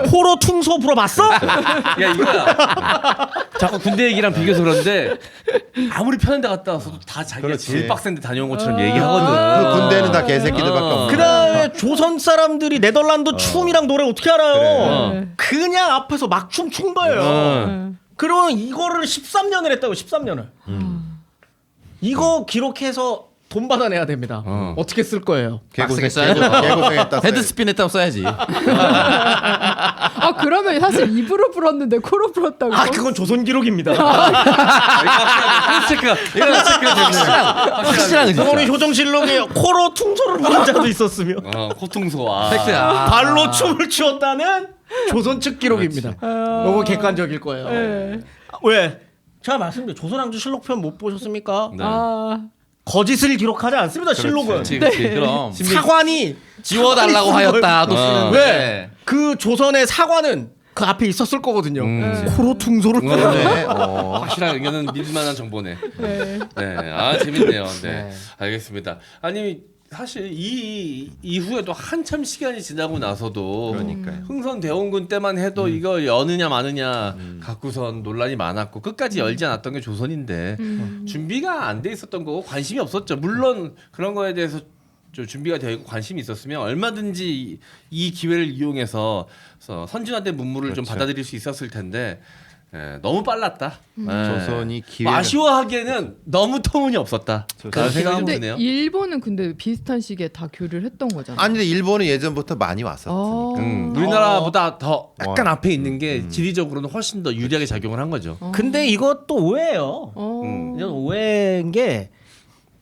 포로 퉁소 불어봤어?
야 이거야. 자꾸 군대 얘기랑 비교해서 그런데 아무리 편한 데 갔다 와서도 다 자기가
그렇지.
제일 빡센 데 다녀온 것처럼 얘기하거든.
그 군대는 다 개새끼들밖에 없어.
그다음에 조선 사람들이 네덜란드 춤이랑 노래 어떻게 알아요?
그래.
그냥 앞에서 막 춤춘 거예요. 그러면 이거를 13년을 했다고 13년을. 이거 기록해서 돈 받아내야 됩니다. 어떻게 쓸 거예요?
빡세게 써야죠.
개고생했다.
헤드스핀 했다고 써야지.
아 그러면 사실 입으로 불었는데 코로 불었다고?
아 그건 조선 기록입니다.
체크가
확실한 의지.
우리 효정실록에 코로 퉁소를 부른 자도 있었으며
코퉁소와
팩트야.
발로 춤을 추었다는 조선 측 기록입니다. 너무 객관적일 거예요.
네.
왜? 제가 말씀드린 조선왕조실록편 못 보셨습니까?
네.
아
거짓을 기록하지 않습니다. 실록은.
그렇지, 그렇지.
그럼
사관이
지워달라고 하였다. 또 쓰는
왜? 그 조선의 사관은 그 앞에 있었을 거거든요. 코로 퉁소를
네.
확실한 이거는 믿을만한 정보네.
네.
네, 아 재밌네요. 네, 알겠습니다. 아니 사실 이 이후에도 한참 시간이 지나고 나서도
그러니까요.
흥선 대원군 때만 해도 이거 여느냐 마느냐 갖고선 논란이 많았고 끝까지 열지 않았던 게 조선인데 준비가 안 돼 있었던 거고 관심이 없었죠. 물론 그런 거에 대해서 좀 준비가 되어 있고 관심이 있었으면 얼마든지 이 기회를 이용해서 선진화된 문물을 좀
그렇죠.
받아들일 수 있었을 텐데 너무 빨랐다.
조선이 기회가-
아쉬워하기에는 너무 터무니 없었다. 라는 생각이 좀
근데
드네요.
일본은 근데 비슷한 시기에 다 교류를 했던 거잖아요.
아니 근데 일본은 예전부터 많이 왔었으니까.
우리나라보다 더 약간
와.
앞에 있는 게 지리적으로는 훨씬 더 유리하게 작용을 한 거죠.
근데 이것도 오해예요. 이건 오해인 게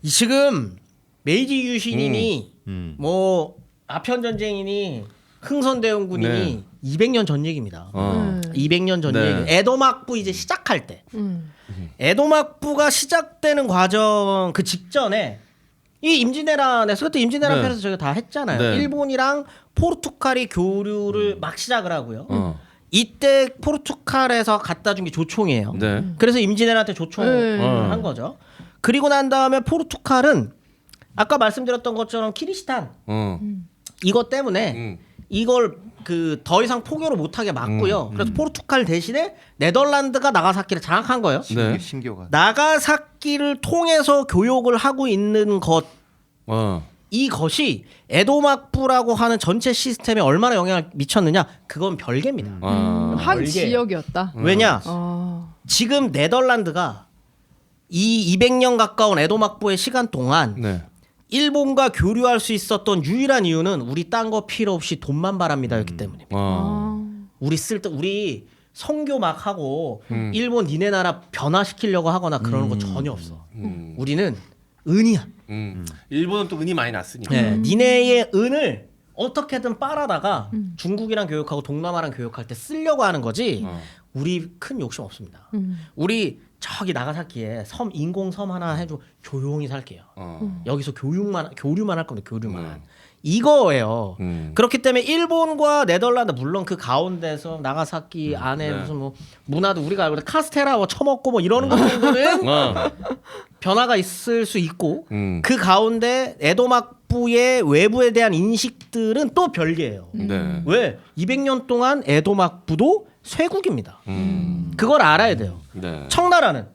지금 메이지 유신이니 뭐 아편 전쟁이니 흥선대원군이니
네.
200년 전 얘기입니다. 200년 전
네.
얘기. 에도막부 이제 시작할 때.
음.
에도막부가 시작되는 과정 그 직전에 이 임진왜란에서 그때 임진왜란
네.
편에서 저희가 다 했잖아요.
네.
일본이랑 포르투갈이 교류를 막 시작을 하고요.
어.
이때 포르투갈에서 갖다 준 게 조총이에요.
네.
그래서 임진왜란한테 조총을
네.
한 거죠. 그리고 난 다음에 포르투갈은 아까 말씀드렸던 것처럼 키리스탄
어.
이것 때문에
음.
이걸 그 더 이상 포교를 못하게 막고요. 그래서 포르투갈 대신에 네덜란드가 나가사키를 장악한 거예요.
네.
신교가.
나가사키를 통해서 교역을 하고 있는 것
어.
이것이 에도막부라고 하는 전체 시스템에 얼마나 영향을 미쳤느냐 그건 별개입니다.
아.
한
별개.
지역이었다.
왜냐
지금
지금 네덜란드가 이 200년 가까운 에도막부의 시간 동안
네.
일본과 교류할 수 있었던 유일한 이유는 우리 딴 거 필요 없이 돈만 바랍니다였기 때문입니다.
어.
우리 우리 선교 막 하고 일본 니네 나라 변화시키려고 하거나 그러는 거 전혀 없어. 우리는 은이야.
일본은 또 은이 많이 났으니까.
네, 니네의 은을 어떻게든 빨아다가 중국이랑 교역하고 동남아랑 교역할 때 쓰려고 하는 거지. 우리 큰 욕심 없습니다. 우리 저기 나가사키에 섬 인공 섬 하나 해주고 조용히 살게요. 여기서 교류만 할 겁니다. 교류만. 이거예요. 그렇기 때문에 일본과 네덜란드 물론 그 가운데서 나가사키 안에
네.
무슨 뭐 문화도 우리가 알고 카스테라고 처먹고 뭐 이러는 것 정도는
어.
변화가 있을 수 있고
음.
그 가운데 에도막부의 외부에 대한 인식들은 또 별개예요.
네.
왜? 200년 동안 에도막부도 쇄국입니다. 그걸 알아야 돼요.
네.
청나라는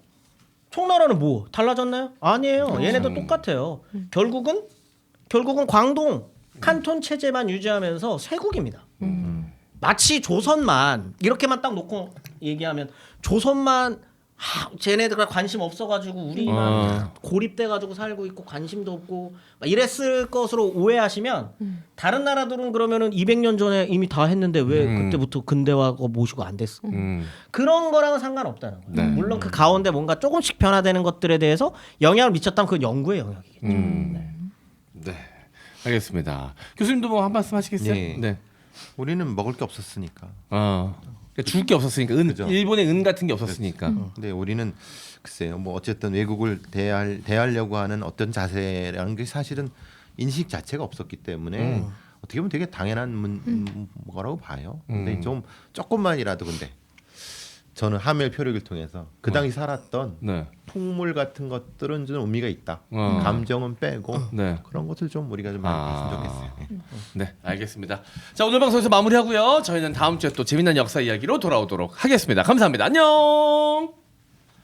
뭐 달라졌나요? 아니에요. 얘네도 똑같아요. 결국은 광동 칸톤 체제만 유지하면서 쇄국입니다. 마치 조선만 이렇게만 딱 놓고 얘기하면 조선만 쟤네들과 관심 없어가지고 우리만 고립돼가지고 살고 있고 관심도 없고 막 이랬을 것으로 오해하시면 다른 나라들은 그러면은 200년 전에 이미 다 했는데 왜 그때부터 근대화가 모시고 안 됐어? 그런 거랑은 상관없다는 거예요.
네.
물론 그 가운데 뭔가 조금씩 변화되는 것들에 대해서 영향을 미쳤다면 그건 연구의 영역이겠죠.
네. 알겠습니다. 교수님도 뭐 한 말씀 하시겠어요?
네. 우리는 먹을 게 없었으니까.
그러니까 줄 게 없었으니까
그죠.
일본의 은 같은 게 없었으니까.
근데 우리는 글쎄요, 뭐 어쨌든 외국을 대하려고 하는 어떤 자세라는 게 사실은 인식 자체가 없었기 때문에 어떻게 보면 되게 당연한 거라고 봐요. 근데 좀 조금만이라도 근데 저는 하멜 표류기를 통해서 그 당시 살았던
네.
풍물 같은 것들은 좀 의미가 있다.
어.
감정은 빼고
네.
그런 것을 좀 우리가 좀 많이 했으면 좋겠어요.
네, 알겠습니다. 자, 오늘 방송에서 마무리하고요. 저희는 다음 주에 또 재미난 역사 이야기로 돌아오도록 하겠습니다. 감사합니다. 안녕.